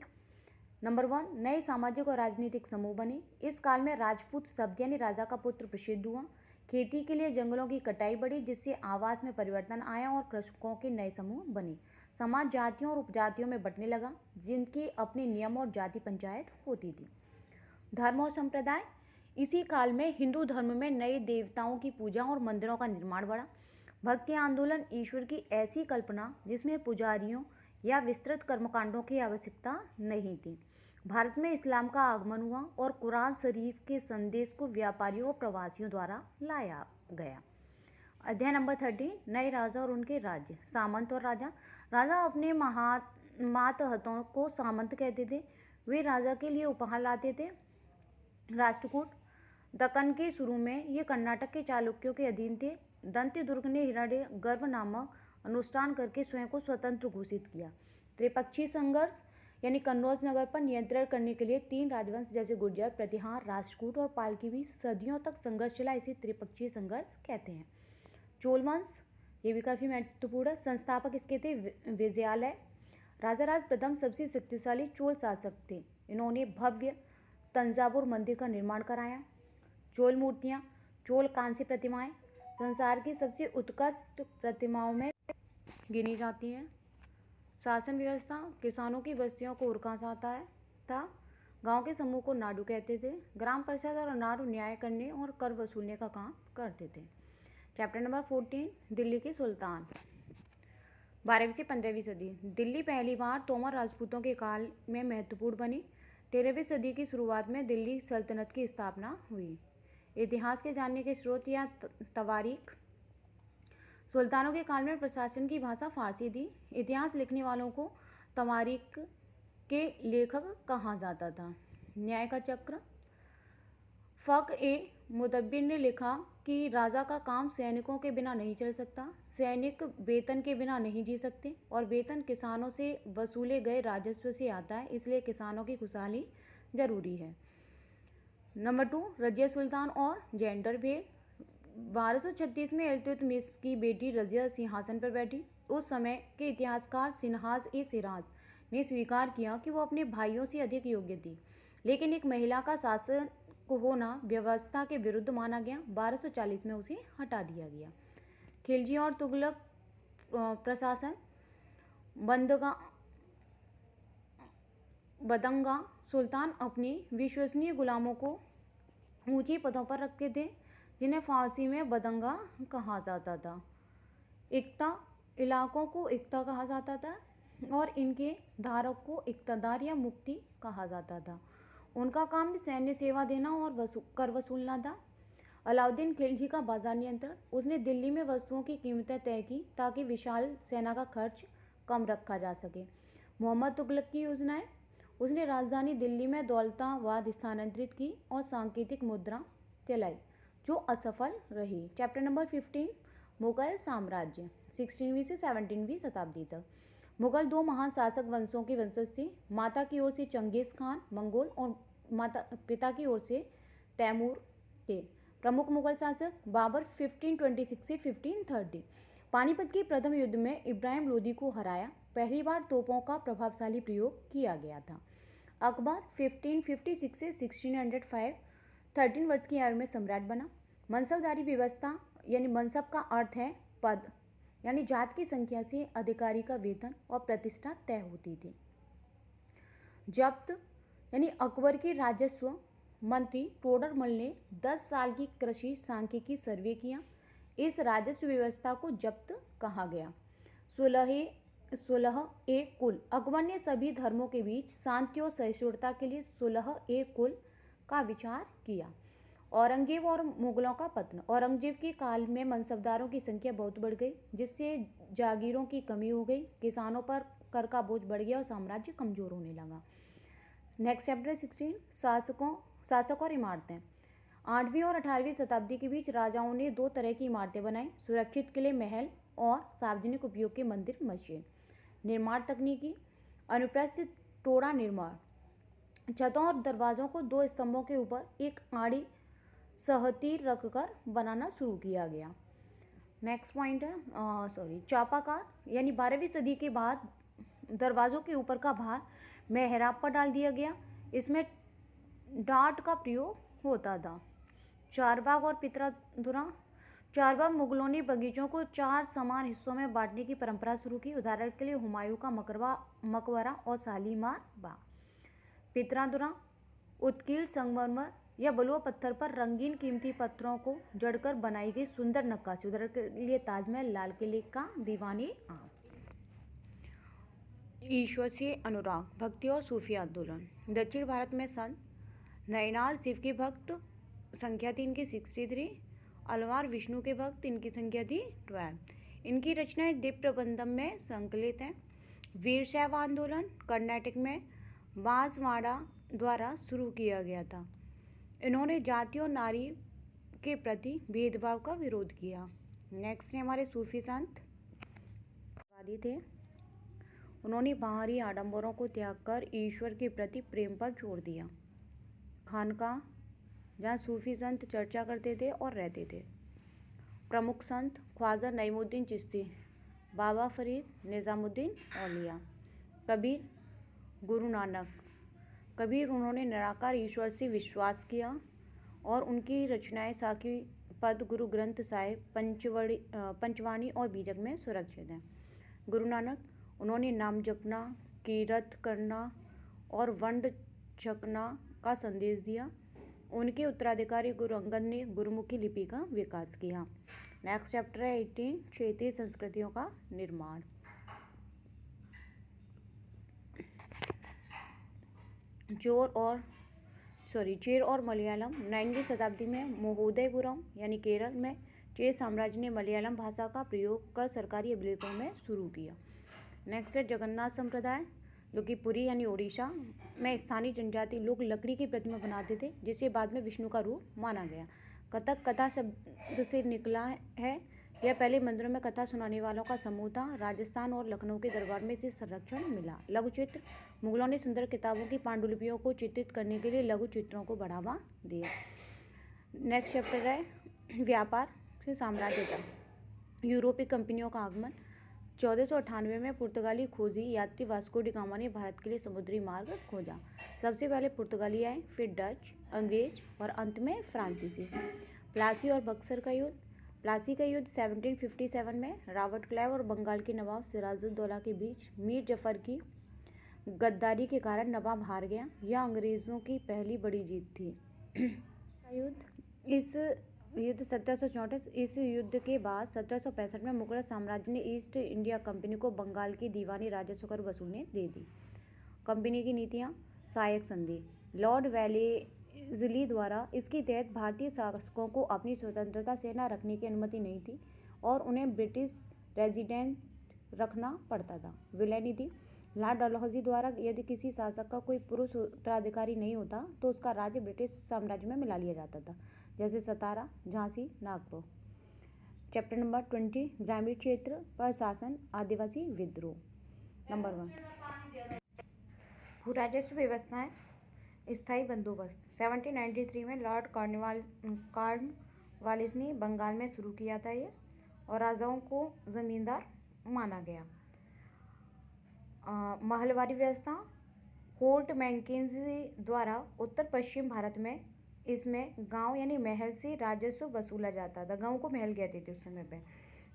नंबर 1, नए सामाजिक और राजनीतिक समूह बने। इस काल में राजपूत शब्द यानी राजा का पुत्र प्रसिद्ध हुआ। खेती के लिए जंगलों की कटाई बढ़ी जिससे आवास में परिवर्तन आया और कृषकों के नए समूह बने। समाज जातियों और उपजातियों में बंटने लगा जिनके अपने नियम और जाति पंचायत होती थी। धर्म और संप्रदाय, इसी काल में हिंदू धर्म में नए देवताओं की पूजा और मंदिरों का निर्माण बढ़ा। भक्ति आंदोलन, ईश्वर की ऐसी कल्पना जिसमें पुजारियों या विस्तृत कर्मकांडों की आवश्यकता नहीं थी। भारत में इस्लाम का आगमन हुआ और कुरान शरीफ के संदेश को व्यापारियों और प्रवासियों द्वारा लाया गया। अध्याय नंबर 13, नए राजा और उनके राज्य। सामंत और राजा, राजा अपने मातहतों को सामंत कहते थे। वे राजा के लिए उपहार लाते थे। राष्ट्रकूट, दक्कन के शुरू में ये कर्नाटक के चालुक्यों के अधीन थे। दंत्यदुर्ग ने हिरण्यगर्भ नामक अनुष्ठान करके स्वयं को स्वतंत्र घोषित किया। त्रिपक्षीय संघर्ष, यानी कन्नौज नगर पर नियंत्रण करने के लिए 3 राजवंश जैसे गुर्जर, प्रतिहार, राष्ट्रकूट और पाल के बीच सदियों तक संघर्ष चला। इसे त्रिपक्षीय संघर्ष कहते हैं। चोल वंश, ये भी काफ़ी महत्वपूर्ण है। संस्थापक इसके थे विजयालय। राजाराज प्रथम सबसे शक्तिशाली चोल शासक थे। इन्होंने भव्य तंजावुर मंदिर का निर्माण कराया। चोल मूर्तियाँ, चोल कांस्य प्रतिमाएं संसार की सबसे उत्कृष्ट प्रतिमाओं में गिनी जाती हैं। शासन व्यवस्था, किसानों की बस्तियों को उरका जाता था। गांव के समूह को नाडु कहते थे। ग्राम परिषद और नाडु न्याय करने और कर वसूलने का काम करते थे। चैप्टर नंबर 14, दिल्ली के सुल्तान। 12वीं से 15वीं सदी। दिल्ली पहली बार तोमर राजपूतों के काल में महत्वपूर्ण बनी। 13वीं सदी की शुरुआत में दिल्ली सल्तनत की स्थापना हुई। इतिहास के जानने के स्रोत या तवारीख। सुल्तानों के काल में प्रशासन की भाषा फारसी थी। इतिहास लिखने वालों को तवारीख के लेखक कहा जाता था। न्याय का चक्र। मुदब्बिर ने लिखा कि राजा का काम सैनिकों के बिना नहीं चल सकता, सैनिक वेतन के बिना नहीं जी सकते और वेतन किसानों से वसूले गए राजस्व से आता है, इसलिए किसानों की खुशहाली जरूरी है। नंबर 2, रजिया सुल्तान और जेंडर भेद। 1236 में इल्तुतमिश की बेटी रजिया सिंहासन पर बैठी। उस समय के इतिहासकार सिराज ने स्वीकार किया कि वो अपने भाइयों से अधिक योग्य थी, लेकिन एक महिला का शासन होना व्यवस्था के विरुद्ध माना गया। 1240 में उसे हटा दिया गया। खिलजी और तुगलक प्रशासन। बदंगा सुल्तान अपने विश्वसनीय गुलामों को ऊंचे पदों पर रखते थे, जिन्हें फारसी में बदंगा कहा जाता था। इक्ता इलाकों को इक्ता कहा जाता था और इनके धारक को इक्तादार या मुक्ति कहा जाता था। उनका काम सैन्य सेवा देना और कर वसूलना था। अलाउद्दीन खिलजी का बाजार नियंत्रण। उसने दिल्ली में वस्तुओं की कीमतें तय की ताकि विशाल सेना का खर्च कम रखा जा सके। मोहम्मद तुगलक की योजनाएं। उसने राजधानी दिल्ली में दौलताबाद स्थानांतरित की और सांकेतिक मुद्रा चलाई जो असफल रही। चैप्टर नंबर 15, मुगल साम्राज्य। 16वीं से 17वीं शताब्दी तक। मुगल 2 महान शासक वंशों के वंशज थे। माता की ओर से चंगेज खान मंगोल और पिता की ओर से तैमूर के। प्रमुख मुगल शासक बाबर 1526 से 1530। पानीपत के प्रथम युद्ध में इब्राहिम लोदी को हराया पहली बार तोपों का प्रभावशाली प्रयोग किया गया था। अकबर 1556 से 1605 13 वर्ष की आयु में सम्राट बना। मनसबदारी व्यवस्था यानी मनसब का अर्थ है पद यानी जात की संख्या से अधिकारी का वेतन और प्रतिष्ठा तय होती थी। जब्त यानी अकबर के राजस्व मंत्री टोडरमल ने 10 साल की कृषि सांख्यिकी सर्वे किया। इस राजस्व व्यवस्था को जब्त कहा गया। सुलह ए कुल अकबर ने सभी धर्मों के बीच शांति और सहिष्णुता के लिए सुलह ए कुल का विचार किया। औरंगजेब और मुगलों का पतन। औरंगजेब के काल में मनसबदारों की संख्या बहुत बढ़ गई, जिससे जागीरों की कमी हो गई, किसानों पर कर का बोझ बढ़ गया और साम्राज्य कमजोर होने लगा। नेक्स्ट चैप्टर 16 शासक और इमारतें। 8वीं और 18वीं शताब्दी के बीच राजाओं ने 2 तरह की इमारतें बनाई, सुरक्षित किले महल और सार्वजनिक उपयोग के मंदिर मस्जिद। निर्माण तकनीकी अनुप्रस्थ टोड़ा निर्माण। छतों और दरवाजों को 2 स्तंभों के ऊपर एक आड़ी सहतीर रखकर बनाना शुरू किया गया। नेक्स्ट पॉइंट है चापाकार यानी 12वीं सदी के बाद दरवाजों के ऊपर का भार मेहराब पर डाल दिया गया। इसमें डाट का प्रयोग होता था। चारबाग और पित्राधुरा। चारबाग मुगलों ने बगीचों को 4 समान हिस्सों में बांटने की परंपरा शुरू की। उदाहरण के लिए हुमायूं का मकबरा और शालीमार बाग। पित्राधुरा उत्कीर्ण संगमरमर या बलुआ पत्थर पर रंगीन कीमती पत्थरों को जड़कर बनाई गई सुंदर नक्काशी। उदाहरण के लिए ताजमहल, लाल किले का दीवाने आम। ईश्वर से अनुराग, भक्ति और सूफी आंदोलन। दक्षिण भारत में संत नयनार शिव के भक्त, संख्या थी इनकी 63। अलवार विष्णु के भक्त, इनकी संख्या थी 12। इनकी रचनाएं दिव्य प्रबंधम में संकलित हैं। वीरशैव आंदोलन कर्नाटक में बांसवाड़ा द्वारा शुरू किया गया था। इन्होंने जाति और नारी के प्रति भेदभाव का विरोध किया। नेक्स्ट है हमारे सूफी संत वादी थे। उन्होंने बाहरी आडंबरों को त्याग कर ईश्वर के प्रति प्रेम पर जोर दिया। खानका जहाँ सूफी संत चर्चा करते थे और रहते थे। प्रमुख संत ख्वाजा नईमुद्दीन चिश्ती, बाबा फरीद, निज़ामुद्दीन औलिया। कबीर, गुरु नानक। कबीर उन्होंने निराकार ईश्वर से विश्वास किया और उनकी रचनाएं साखी पद, गुरु ग्रंथ साहिब, पंचवाणी और बीजक में सुरक्षित हैं। गुरु नानक उन्होंने नाम जपना, कीरत करना और वंड छकना का संदेश दिया। उनके उत्तराधिकारी गुरु अंगद ने गुरुमुखी लिपि का विकास किया। नेक्स्ट चैप्टर है 18 क्षेत्रीय संस्कृतियों का निर्माण। चेर और मलयालम। 9वीं शताब्दी में महोदयपुरम यानी केरल में चेर साम्राज्य ने मलयालम भाषा का प्रयोग कर सरकारी अभिलेखों में शुरू किया। नेक्स्ट है जगन्नाथ संप्रदाय, जो कि पुरी यानी उड़ीसा में स्थानीय जनजाति लोग लकड़ी की प्रतिमा बनाते थे, जिसे बाद में विष्णु का रूप माना गया। कथक कथा शब्द से निकला है। यह पहले मंदिरों में कथा सुनाने वालों का समूह था। राजस्थान और लखनऊ के दरबार में इसे संरक्षण मिला। लघु चित्र। मुगलों ने सुंदर किताबों की पांडुलिपियों को चित्रित करने के लिए लघु चित्रों को बढ़ावा दिया। नेक्स्ट चैप्टर है व्यापार से साम्राज्य तक। यूरोपीय कंपनियों का आगमन। 1498 में पुर्तगाली खोजी यात्री वास्को डी गामा ने भारत के लिए समुद्री मार्ग खोजा। सबसे पहले पुर्तगाली आए, फिर डच, अंग्रेज और अंत में फ्रांसीसी। प्लासी और बक्सर का युद्ध। प्लासी का युद्ध 1757 में रॉबर्ट क्लाइव और बंगाल के नवाब सिराजुद्दौला के बीच मीर जफर की गद्दारी के कारण नवाब हार गया। यह अंग्रेज़ों की पहली बड़ी जीत थी। इस युद्ध 1764। इस युद्ध के बाद 1765 में मुगल साम्राज्य ने ईस्ट इंडिया कंपनी को बंगाल की दीवानी राजस्व कर वसूलने दे दी। कंपनी की नीतियाँ। सहायक संधि लॉर्ड वेलेस्ली द्वारा। इसके तहत भारतीय शासकों को अपनी स्वतंत्रता से न रखने की अनुमति नहीं थी और उन्हें ब्रिटिश रेजिडेंट रखना पड़ता था। विलय नीति लॉर्ड डलहौजी द्वारा। यदि किसी शासक का कोई पुरुष उत्तराधिकारी नहीं होता तो उसका राज्य ब्रिटिश साम्राज्य में मिला लिया जाता था, जैसे सतारा, झांसी, नागपुर। चैप्टर नंबर 20 ग्रामीण क्षेत्र पर शासन आदिवासी विद्रोह। नंबर 1 भू राजस्व व्यवस्थाएं स्थायी बंदोबस्त 1793 में लॉर्ड कॉर्नवालिस ने बंगाल में शुरू किया था ये, और राजाओं को जमींदार माना गया। महलवारी व्यवस्था होर्ट मैकेंजी द्वारा उत्तर पश्चिम भारत में इसमें गांव यानी महल से राजस्व वसूला जाता था। गांव को महल कहते थे उस समय पे।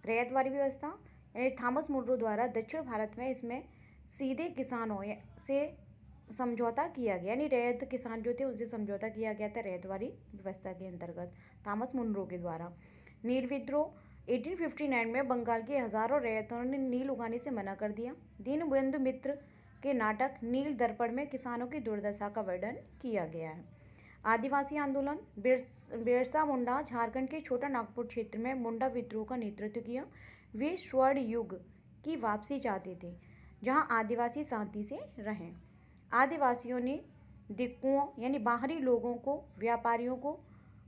रैयतवारी व्यवस्था यानी थॉमस मुनरो द्वारा दक्षिण भारत में इसमें सीधे किसानों से समझौता किया गया, यानी रैयत किसान जो थे उनसे समझौता किया गया था रैयतवारी व्यवस्था के अंतर्गत थॉमस मुनरो के द्वारा। नील विद्रोह 1859 में बंगाल के हजारों रैयतों ने नील उगाने से मना कर दिया। दीनबंधु मित्र के नाटक नील दर्पण में किसानों की दुर्दशा का वर्णन किया गया है। आदिवासी आंदोलन बिरसा मुंडा झारखंड के छोटा नागपुर क्षेत्र में मुंडा विद्रोह का नेतृत्व किया। वे स्वर्ण युग की वापसी चाहते थे जहां आदिवासी शांति से रहें। आदिवासियों ने दिक्कुओं यानी बाहरी लोगों को, व्यापारियों को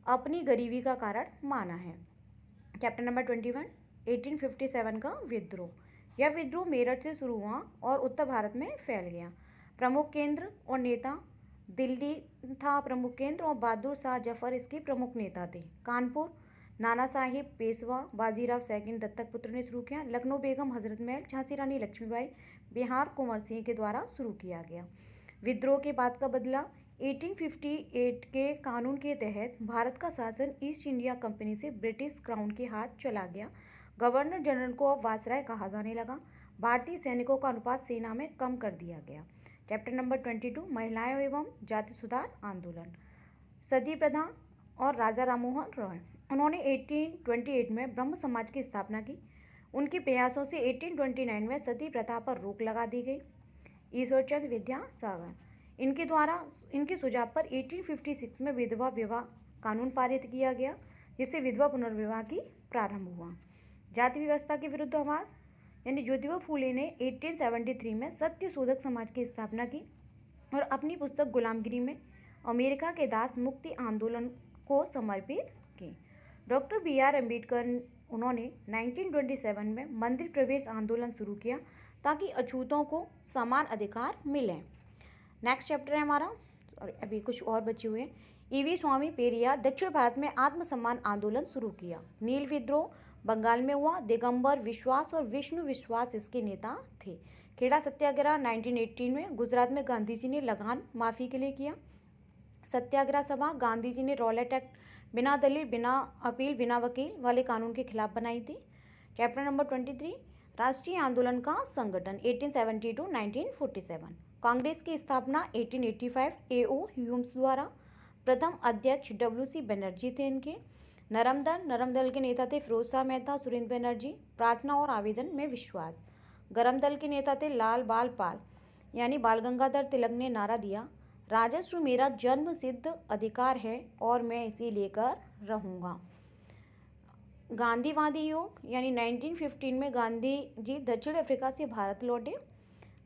अपनी गरीबी का कारण माना है। चैप्टर नंबर 21 1857 का विद्रोह। यह विद्रोह मेरठ से शुरू हुआ और उत्तर भारत में फैल गया। प्रमुख केंद्र और नेता दिल्ली था प्रमुख केंद्र, और बहादुर शाह जफर इसके प्रमुख नेता थे। कानपुर नाना साहिब पेशवा बाजीराव सेकंड दत्तक पुत्र ने शुरू किया। लखनऊ बेगम हजरत महल झांसी रानी लक्ष्मीबाई बिहार कुंवर सिंह के द्वारा शुरू किया गया। विद्रोह के बाद का बदला 1858 के कानून के तहत भारत का शासन ईस्ट इंडिया कंपनी से ब्रिटिश क्राउन के हाथ चला गया। गवर्नर जनरल को अब वायसराय कहा जाने लगा। भारतीय सैनिकों का अनुपात सेना में कम कर दिया गया। चैप्टर नंबर 22 महिलाएं एवं जाति सुधार आंदोलन। सती प्रथा और राजा राममोहन रॉय, उन्होंने 1828 में ब्रह्म समाज की स्थापना की। उनके प्रयासों से 1829 में सती प्रथा पर रोक लगा दी गई। ईश्वरचंद्र विद्यासागर, इनके सुझाव पर 1856 में विधवा विवाह कानून पारित किया गया, जिससे विधवा पुनर्विवाह की प्रारंभ हुआ। जाति व्यवस्था के विरुद्ध आवाज यानी ज्योतिबा फूले ने 1873 में सत्य शोधक समाज की स्थापना की और अपनी पुस्तक गुलामगिरी में अमेरिका के दास मुक्ति आंदोलन को समर्पित की। डॉक्टर BR अम्बेडकर, उन्होंने 1927 में मंदिर प्रवेश आंदोलन शुरू किया ताकि अछूतों को समान अधिकार मिले। नेक्स्ट चैप्टर है हमारा, और अभी कुछ और बचे हुए हैं। EV स्वामी पेरियार दक्षिण भारत में आत्मसम्मान आंदोलन शुरू किया। नील विद्रोह बंगाल में हुआ। दिगंबर विश्वास और विष्णु विश्वास इसके नेता थे। खेड़ा सत्याग्रह 1918 में गुजरात में गांधी जी ने लगान माफ़ी के लिए किया। सत्याग्रह सभा गांधी जी ने रॉलेट एक्ट बिना दलील, बिना अपील, बिना वकील वाले कानून के खिलाफ बनाई थी। चैप्टर नंबर 23 राष्ट्रीय आंदोलन का संगठन 1870 to 1947। कांग्रेस की स्थापना 1885 AO ह्यूम्स द्वारा। प्रथम अध्यक्ष WC बनर्जी थे इनके। नरम दल के नेता थे फिरोज शाह मेहता, सुरेंद्र बनर्जी। प्रार्थना और आवेदन में विश्वास। गरम दल के नेता थे लाल बाल पाल यानी बाल गंगाधर तिलक ने नारा दिया, राजस्व मेरा जन्म सिद्ध अधिकार है और मैं इसे लेकर रहूँगा। गांधीवादी योग यानी 1915 में गांधी जी दक्षिण अफ्रीका से भारत लौटे।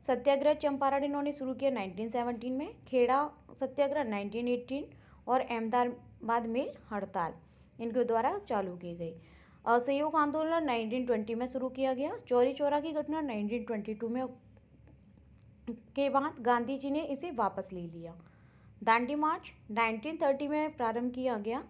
सत्याग्रह चंपारण इन्होंने शुरू किया 1917 में। खेड़ा सत्याग्रह 1918 और अहमदाबाद मिल हड़ताल इनके द्वारा चालू की गई। असहयोग आंदोलन 1920 में शुरू किया गया। चौरी चौरा की घटना 1922 में के बाद गांधी जी ने इसे वापस ले लिया। दांडी मार्च 1930 में प्रारंभ किया गया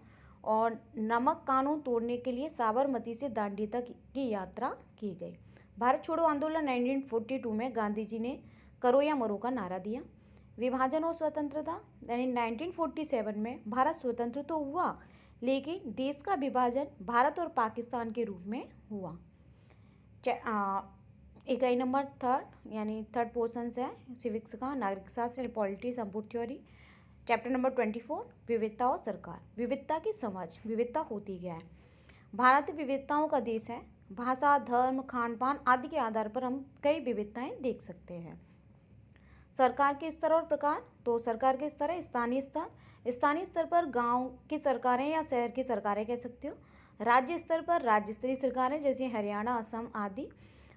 और नमक कानून तोड़ने के लिए साबरमती से दांडी तक की यात्रा की गई। भारत छोड़ो आंदोलन 1942 में गांधी जी ने करो या मरो का नारा दिया। विभाजन और स्वतंत्रता यानी 1947 में भारत स्वतंत्र तो हुआ, लेकिन देश का विभाजन भारत और पाकिस्तान के रूप में हुआ। इकाई नंबर 3 यानी थर्ड पोर्शन है सिविक्स का, नागरिक शास्त्र पॉलिटी संपूर्ण थ्योरी। चैप्टर नंबर 24 विविधता और सरकार। विविधता की समझ, विविधता होती क्या है। भारत विविधताओं का देश है। भाषा, धर्म, खान पान आदि के आधार पर हम कई विविधताएं देख सकते हैं। सरकार के स्तर और प्रकार, तो सरकार के स्तर है स्थानीय स्तर। स्थानीय स्तर पर गांव की सरकारें या शहर की सरकारें कह सकते हो। राज्य स्तर पर राज्य स्तरीय सरकारें जैसे हरियाणा, असम आदि।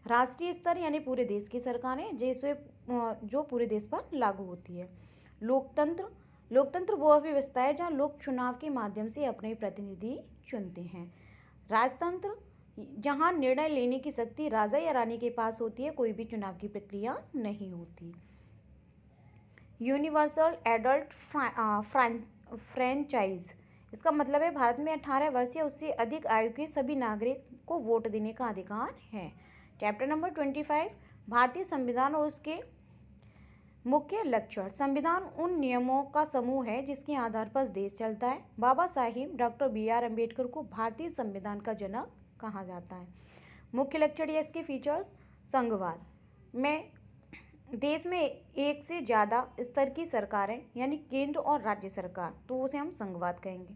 राष्ट्रीय स्तर यानी पूरे देश की सरकारें जैसे जो पूरे देश पर लागू होती है। लोकतंत्र वो व्यवस्था है जहाँ लोग चुनाव के माध्यम से अपने प्रतिनिधि चुनते हैं। राजतंत्र जहाँ निर्णय लेने की शक्ति राजा या रानी के पास होती है, कोई भी चुनाव की प्रक्रिया नहीं होती। यूनिवर्सल एडल्ट फ्रेंचाइज, इसका मतलब है भारत में 18 वर्ष या उससे अधिक आयु के सभी नागरिक को वोट देने का अधिकार है। चैप्टर नंबर 25, भारतीय संविधान और उसके मुख्य लक्षण। संविधान उन नियमों का समूह है जिसके आधार पर देश चलता है। बाबा साहिब डॉक्टर BR अम्बेडकर को भारतीय संविधान का जनक कहा जाता है। मुख्य लक्षण या इसके फीचर्स। संघवाद में देश में एक से ज़्यादा स्तर की सरकारें यानी केंद्र और राज्य सरकार, तो उसे हम संघवाद कहेंगे।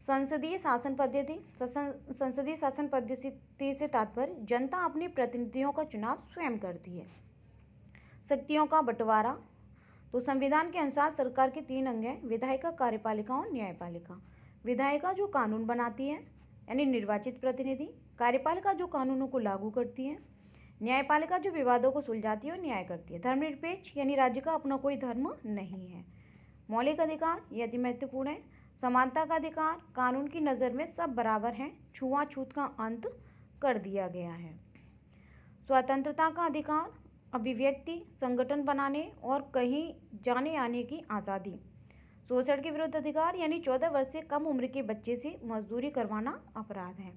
संसदीय शासन पद्धति। संसदीय शासन पद्धति से तात्पर्य जनता अपने प्रतिनिधियों का चुनाव स्वयं करती है। शक्तियों का बंटवारा। तो संविधान के अनुसार सरकार के 3 अंग हैं, विधायिका, कार्यपालिका और न्यायपालिका। विधायिका जो कानून बनाती है यानी निर्वाचित प्रतिनिधि, कार्यपालिका जो कानूनों को लागू करती है, न्यायपालिका जो विवादों को सुलझाती है और न्याय करती है। धर्मनिरपेक्ष यानी राज्य का अपना कोई धर्म नहीं है। मौलिक अधिकार ये अति महत्वपूर्ण है। समानता का अधिकार, कानून की नज़र में सब बराबर हैं, छुआछूत का अंत कर दिया गया है। स्वतंत्रता का अधिकार, अभिव्यक्ति, संगठन बनाने और कहीं जाने आने की आज़ादी। शोषण के विरुद्ध अधिकार यानी 14 वर्ष से कम उम्र के बच्चे से मजदूरी करवाना अपराध है।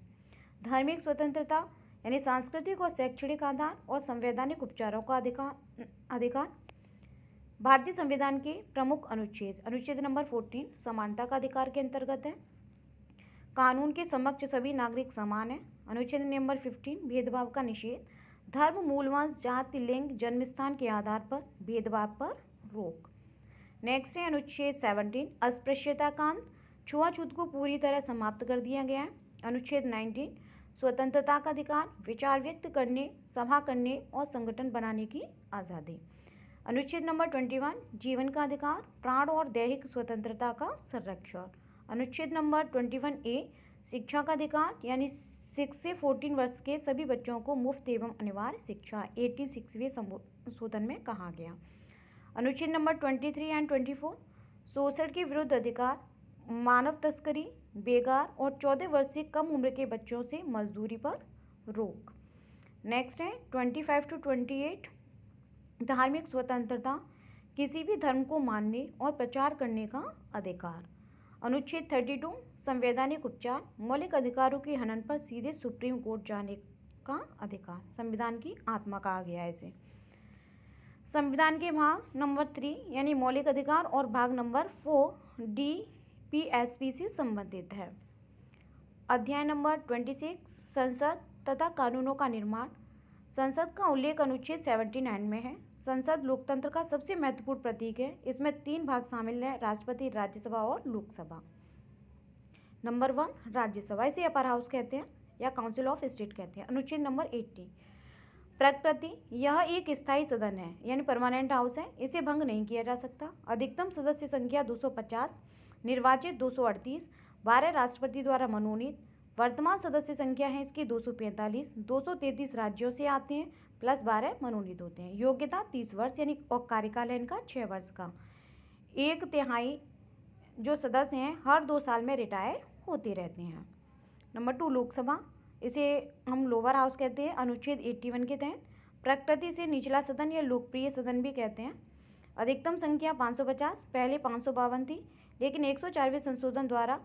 धार्मिक स्वतंत्रता यानी सांस्कृतिक और शैक्षणिक आधार और संवैधानिक उपचारों का अधिकार। भारतीय संविधान के प्रमुख अनुच्छेद। अनुच्छेद नंबर 14 समानता का अधिकार के अंतर्गत है। कानून के समक्ष सभी नागरिक समान हैं। अनुच्छेद नंबर 15 भेदभाव का निषेध। धर्म, मूलवंश, जाति, लिंग, जन्मस्थान के आधार पर भेदभाव पर रोक। नेक्स्ट है अनुच्छेद 17 अस्पृश्यता कांड, छुआछूत को पूरी तरह समाप्त कर दिया गया है। अनुच्छेद 19 स्वतंत्रता का अधिकार, विचार व्यक्त करने, सभा करने और संगठन बनाने की आज़ादी। अनुच्छेद नंबर 21 जीवन का अधिकार, प्राण और दैहिक स्वतंत्रता का संरक्षण। अनुच्छेद नंबर 21A शिक्षा का अधिकार यानी 6 से 14 वर्ष के सभी बच्चों को मुफ्त एवं अनिवार्य शिक्षा 86वें संशोधन में कहा गया। अनुच्छेद नंबर 23 एंड 24 शोषण के विरुद्ध अधिकार, मानव तस्करी, बेगार और 14 वर्ष से कम उम्र के बच्चों से मजदूरी पर रोक। नेक्स्ट है 25 to 28 धार्मिक स्वतंत्रता, किसी भी धर्म को मानने और प्रचार करने का अधिकार। अनुच्छेद 32 संवैधानिक उपचार, मौलिक अधिकारों के हनन पर सीधे सुप्रीम कोर्ट जाने का अधिकार। संविधान की आत्मा कहा गया है इसे। संविधान के भाग नंबर 3 यानी मौलिक अधिकार और भाग नंबर 4 DPSP से संबंधित है। अध्याय नंबर 26 संसद तथा कानूनों का निर्माण। संसद का उल्लेख अनुच्छेद 79 में है। संसद लोकतंत्र का सबसे महत्वपूर्ण प्रतीक है। इसमें 3 भाग शामिल हैं, राष्ट्रपति, राज्यसभा और लोकसभा। नंबर 1 राज्यसभा, इसे अपर हाउस कहते हैं या काउंसिल ऑफ स्टेट कहते हैं। अनुच्छेद नंबर 80 प्रकृति, यह एक स्थायी सदन है यानी परमानेंट हाउस है, इसे भंग नहीं किया जा सकता। अधिकतम सदस्य संख्या 250, निर्वाचित 238, 12 राष्ट्रपति द्वारा मनोनीत। वर्तमान सदस्य संख्या है इसकी 245, 233 राज्यों से आते हैं प्लस 12 मनोनीत होते हैं। योग्यता 30 वर्ष यानी और कार्यकाल है इनका 6 वर्ष का। 1/3 जो सदस्य हैं हर 2 साल में रिटायर होते रहते हैं। नंबर 2 लोकसभा, इसे हम लोअर हाउस कहते हैं। अनुच्छेद 81 के तहत प्रकृति से निचला सदन या लोकप्रिय सदन भी कहते हैं। अधिकतम संख्या 550, पहले 552 थी लेकिन 104वें संशोधन द्वारा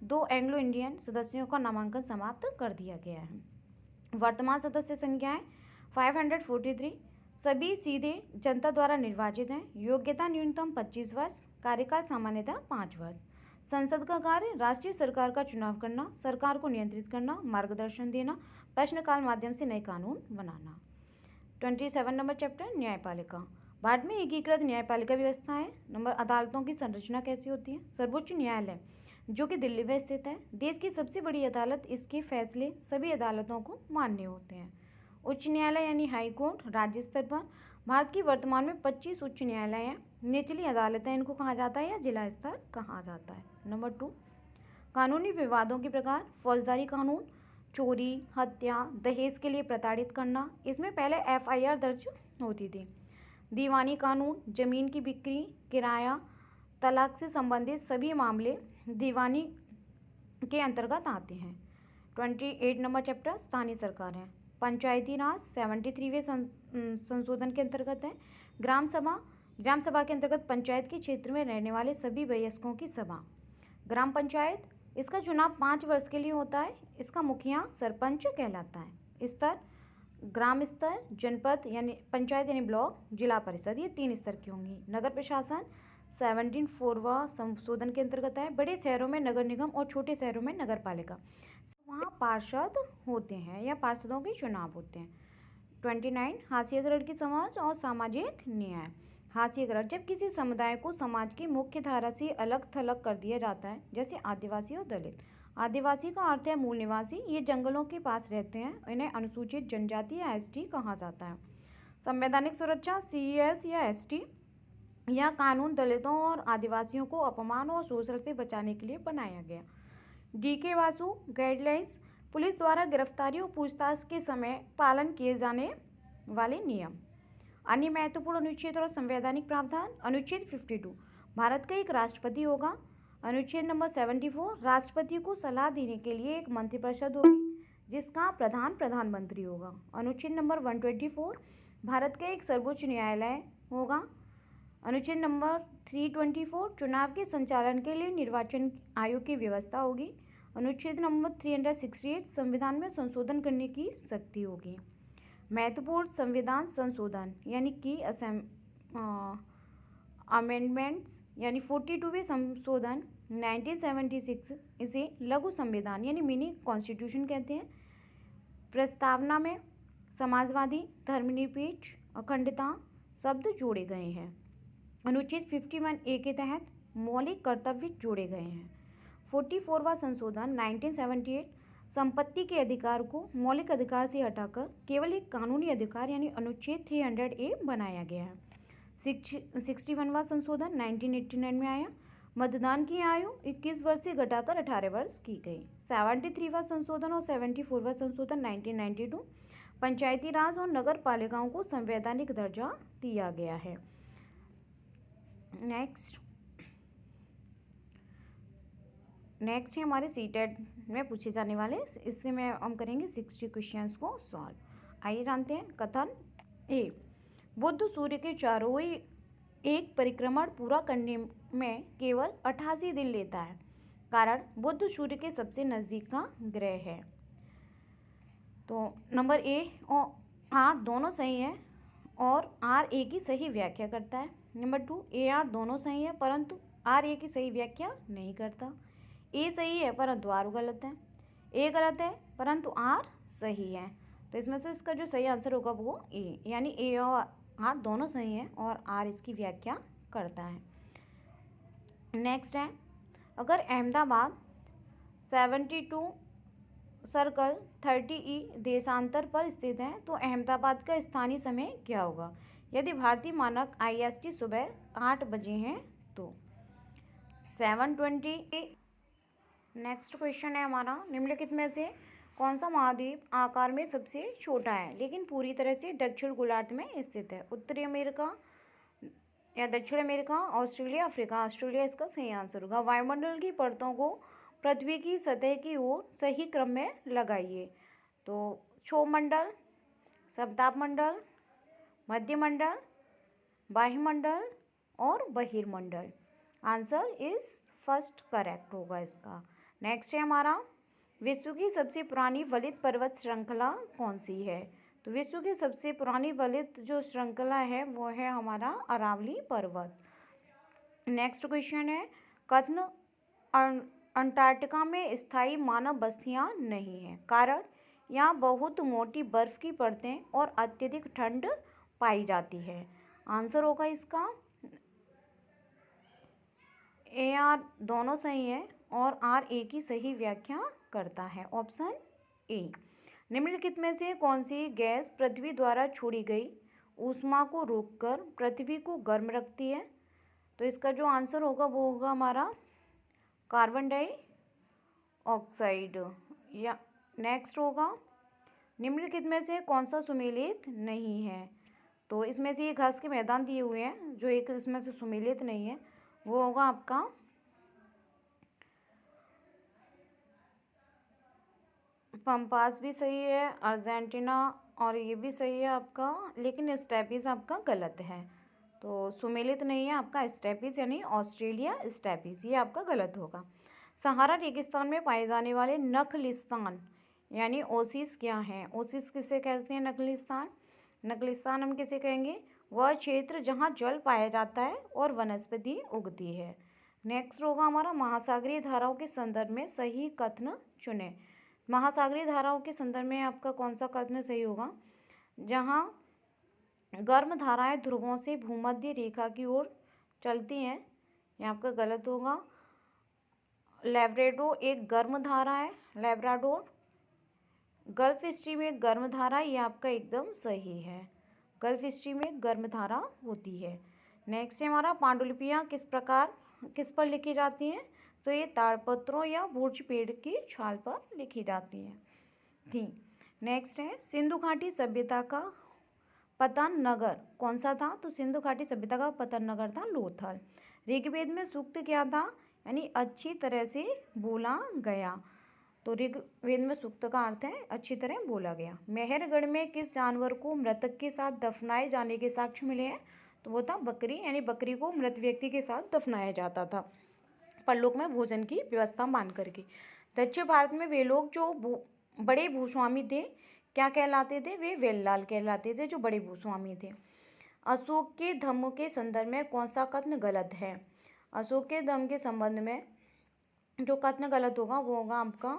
2 एंग्लो इंडियन सदस्यों का नामांकन समाप्त कर दिया गया है। वर्तमान सदस्य संख्याएं 543, सभी सीधे जनता द्वारा निर्वाचित हैं। योग्यता न्यूनतम 25 वर्ष, कार्यकाल सामान्यतः 5 वर्ष। संसद का कार्य राष्ट्रीय सरकार का चुनाव करना, सरकार को नियंत्रित करना, मार्गदर्शन देना, प्रश्नकाल माध्यम से नए कानून बनाना। 27 नंबर चैप्टर न्यायपालिका। भारत में एकीकृत न्यायपालिका व्यवस्था है। नंबर अदालतों की संरचना कैसी होती है। सर्वोच्च न्यायालय जो कि दिल्ली में स्थित है, देश की सबसे बड़ी अदालत, इसके फैसले सभी अदालतों को मान्य होते हैं। उच्च न्यायालय यानी हाई कोर्ट राज्य स्तर पर। भारत की वर्तमान में 25 उच्च न्यायालय हैं। निचली अदालतें इनको कहा जाता है या जिला स्तर कहा जाता है। नंबर 2 कानूनी विवादों के प्रकार। फौजदारी कानून, चोरी, हत्या, दहेज के लिए प्रताड़ित करना, इसमें पहले FIR दर्ज होती थी। दीवानी कानून, जमीन की बिक्री, किराया, तलाक से संबंधित सभी मामले दीवानी के अंतर्गत आते हैं। 28 नंबर चैप्टर स्थानीय सरकार है। पंचायती राज 73वें संशोधन के अंतर्गत है। ग्राम सभा के अंतर्गत पंचायत के क्षेत्र में रहने वाले सभी वयस्कों की सभा। ग्राम पंचायत, इसका चुनाव 5 वर्ष के लिए होता है। इसका मुखिया सरपंच कहलाता है। स्तर, ग्राम स्तर, जनपद यानी पंचायत यानी ब्लॉक, जिला परिषद, ये 3 स्तर की होंगी। नगर प्रशासन 74वां संशोधन के अंतर्गत है। बड़े शहरों में नगर निगम और छोटे शहरों में नगर पालिका, वहाँ पार्षद होते हैं या पार्षदों के चुनाव होते हैं। 29 हाशिया ग्रहण की समझ और सामाजिक न्याय। हाशिया ग्रहण, जब किसी समुदाय को समाज की मुख्य धारा से अलग थलग कर दिया जाता है, जैसे आदिवासी और दलित। आदिवासी का अर्थ है मूल निवासी, ये जंगलों के पास रहते हैं, इन्हें अनुसूचित जनजाति या एसटी कहा जाता है। संवैधानिक सुरक्षा, सीएस या एसटी, यह कानून दलितों और आदिवासियों को अपमान और शोषण से बचाने के लिए बनाया गया। डीके वासु गाइडलाइंस, पुलिस द्वारा गिरफ्तारी और पूछताछ के समय पालन किए जाने वाले नियम। अन्य महत्वपूर्ण अनुच्छेद और संवैधानिक प्रावधान। अनुच्छेद 52, भारत का एक राष्ट्रपति होगा। अनुच्छेद नंबर 74, राष्ट्रपति को सलाह देने के लिए एक मंत्रिपरिषद होगी, जिसका प्रधान प्रधानमंत्री होगा। अनुच्छेद नंबर 124, भारत का एक सर्वोच्च न्यायालय होगा। अनुच्छेद नंबर 324, चुनाव के संचालन के लिए निर्वाचन आयोग की व्यवस्था होगी। अनुच्छेद नंबर 368, संविधान में संशोधन करने की शक्ति होगी। महत्वपूर्ण संविधान संशोधन यानी कि अमेंडमेंट्स यानी 42वें संशोधन 1976, इसे लघु संविधान यानी मिनी कॉन्स्टिट्यूशन कहते हैं। प्रस्तावना में समाजवादी, धर्मनिरपेक्ष, अखंडता शब्द जोड़े गए हैं। अनुच्छेद 51A के तहत मौलिक कर्तव्य जोड़े गए हैं। 44वां संशोधन 1978, संपत्ति के अधिकार को मौलिक अधिकार से हटाकर केवल एक कानूनी अधिकार यानी अनुच्छेद 300A बनाया गया है। 61वां संशोधन 1989 में आया। मतदान की आयु 21 वर्ष से घटाकर 18 वर्ष की गई। 73वां संशोधन और 74वां संशोधन 1992, पंचायती राज और नगर पालिकाओं को संवैधानिक दर्जा दिया गया है। नेक्स्ट है हमारे सीटेट में पूछे जाने वाले, इससे में हम करेंगे 60 क्वेश्चंस को सॉल्व। आइए जानते हैं। कथन ए, बुध सूर्य के चारों ओर एक परिक्रमण पूरा करने में केवल 88 दिन लेता है। कारण, बुध सूर्य के सबसे नज़दीक का ग्रह है। तो नंबर ए और आर दोनों सही है और आर ए की सही व्याख्या करता है। नंबर 2, ए आर दोनों सही है परंतु आर ए की सही व्याख्या नहीं करता। ए सही है परंतु आर गलत है। ए गलत है परंतु आर सही है। तो इसमें से इसका जो सही आंसर होगा वो ए, यानी ए और आर दोनों सही हैं और आर इसकी व्याख्या करता है। नेक्स्ट है, अगर अहमदाबाद 72 सर्कल 30E देशांतर पर स्थित है तो अहमदाबाद का स्थानीय समय क्या होगा? यदि भारतीय मानक IST सुबह 8 बजे हैं तो 7:20। नेक्स्ट क्वेश्चन है हमारा, निम्नलिखित में से कौन सा महाद्वीप आकार में सबसे छोटा है लेकिन पूरी तरह से दक्षिण गोलार्ध में स्थित है? उत्तरी अमेरिका या दक्षिण अमेरिका, ऑस्ट्रेलिया, अफ्रीका? ऑस्ट्रेलिया इसका सही आंसर होगा। वायुमंडल की परतों को पृथ्वी की सतह की ओर सही क्रम में लगाइए। तो क्षोभमंडल, सप्तापमंडल, मध्यमंडल, वायुमंडल और बहिर्मंडल। आंसर इज फर्स्ट करेक्ट होगा इसका। नेक्स्ट है हमारा, विश्व की सबसे पुरानी वलित पर्वत श्रृंखला कौन सी है? तो विश्व की सबसे पुरानी वलित जो श्रृंखला है वो है हमारा अरावली पर्वत। नेक्स्ट क्वेश्चन है, कथन अंटार्कटिका में स्थायी मानव बस्तियां नहीं हैं। कारण, यहाँ बहुत मोटी बर्फ की परतें और अत्यधिक ठंड पाई जाती है। आंसर होगा इसका ए आर दोनों सही है और आर ए की सही व्याख्या करता है। Option A. निम्नलिखित में से कौन सी गैस पृथ्वी द्वारा छोड़ी गई ऊष्मा को रोककर पृथ्वी को गर्म रखती है? तो इसका जो आंसर होगा वो होगा हमारा कार्बन डाइऑक्साइड। या नेक्स्ट होगा, निम्नलिखित में से कौन सा सुमेलित नहीं है? तो इसमें से ये घास के मैदान दिए हुए हैं, जो एक इसमें से सुमेलित नहीं है वो होगा आपका पंपास भी सही है, अर्जेंटीना और ये भी सही है आपका, लेकिन स्टेपिस आपका गलत है। तो सुमेलित नहीं है आपका स्टेपिस, यानी ऑस्ट्रेलिया स्टेपिस, ये आपका गलत होगा। सहारा रेगिस्तान में पाए जाने वाले नखलिस्तान यानी ओसिस क्या है? ओसिस किसे कहते हैं? नखलिस्तान। नखलिस्तान हम किसे कहेंगे? वह क्षेत्र जहाँ जल पाया जाता है और वनस्पति उगती है। नेक्स्ट होगा हमारा महासागरीय धाराओं के संदर्भ में सही कथन चुने। महासागरीय धाराओं के संदर्भ में आपका कौन सा कथन सही होगा? जहाँ गर्म धाराएं ध्रुवों से भूमध्य रेखा की ओर चलती हैं, ये आपका गलत होगा। लैब्राडोर एक गर्म धारा है, लैब्राडोर। गल्फ स्ट्रीम एक गर्म धारा, ये आपका एकदम सही है। गल्फ स्ट्रीम में गर्म धारा होती है। नेक्स्ट है हमारा पांडुलिपियाँ किस पर लिखी जाती हैं? तो ये ताड़पत्रों या भोज पेड़ की छाल पर लिखी जाती हैं थी। नेक्स्ट है सिंधु घाटी सभ्यता का पतन नगर कौन सा था? तो सिंधु घाटी सभ्यता का पतन नगर था लोथल। ऋग्वेद में सूक्त क्या था? यानी अच्छी तरह से बोला गया। तो ऋग्वेद में सूक्त का अर्थ है अच्छी तरह बोला गया। मेहरगढ़ में किस जानवर को मृतक के साथ दफनाए जाने के साक्ष्य मिले हैं? तो वो था बकरी, यानी बकरी को मृत व्यक्ति के साथ दफनाया जाता था परलोक में भोजन की व्यवस्था मान करके। दक्षिण भारत में वे लोग जो बड़े भूस्वामी थे क्या कहलाते थे? वे वेल्लाल कहलाते थे, जो बड़े भूस्वामी थे। अशोक के धम्म के संदर्भ में कौन सा कथन गलत है? अशोक के धम्म के संबंध में जो कथन गलत होगा वो होगा आपका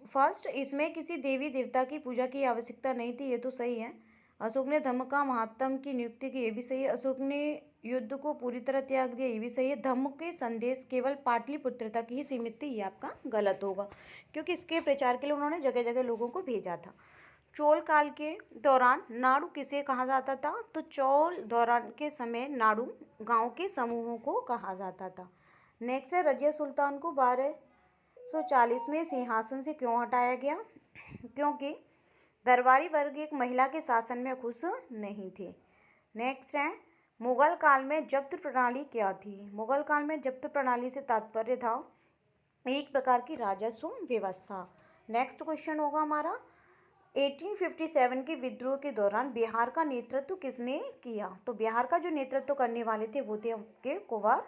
फर्स्ट, इसमें किसी देवी देवता की पूजा की आवश्यकता नहीं थी, ये तो सही है। अशोक ने धम्म का महात्म की नियुक्ति की, ये भी सही है। अशोक ने युद्ध को पूरी तरह त्याग दिया, ये भी सही है। धम्म के संदेश केवल पाटलिपुत्र तक ही सीमित थे, ये आपका गलत होगा, क्योंकि इसके प्रचार के लिए उन्होंने जगह जगह लोगों को भेजा था। चोल काल के दौरान नाड़ू किसे कहा जाता था? तो चोल दौरान के समय नाड़ू गाँव के समूहों को कहा जाता था। नेक्स्ट है रजिया सुल्तान को 1240 में सिंहासन से क्यों हटाया गया? क्योंकि दरबारी वर्ग एक महिला के शासन में खुश नहीं थे। नेक्स्ट है मुगल काल में जब्त प्रणाली क्या थी? मुगल काल में जब्त प्रणाली से तात्पर्य था एक प्रकार की राजस्व व्यवस्था। नेक्स्ट क्वेश्चन होगा हमारा 1857 के विद्रोह के दौरान बिहार का नेतृत्व किसने किया? तो बिहार का जो नेतृत्व करने वाले थे वो थे आपके कुंवर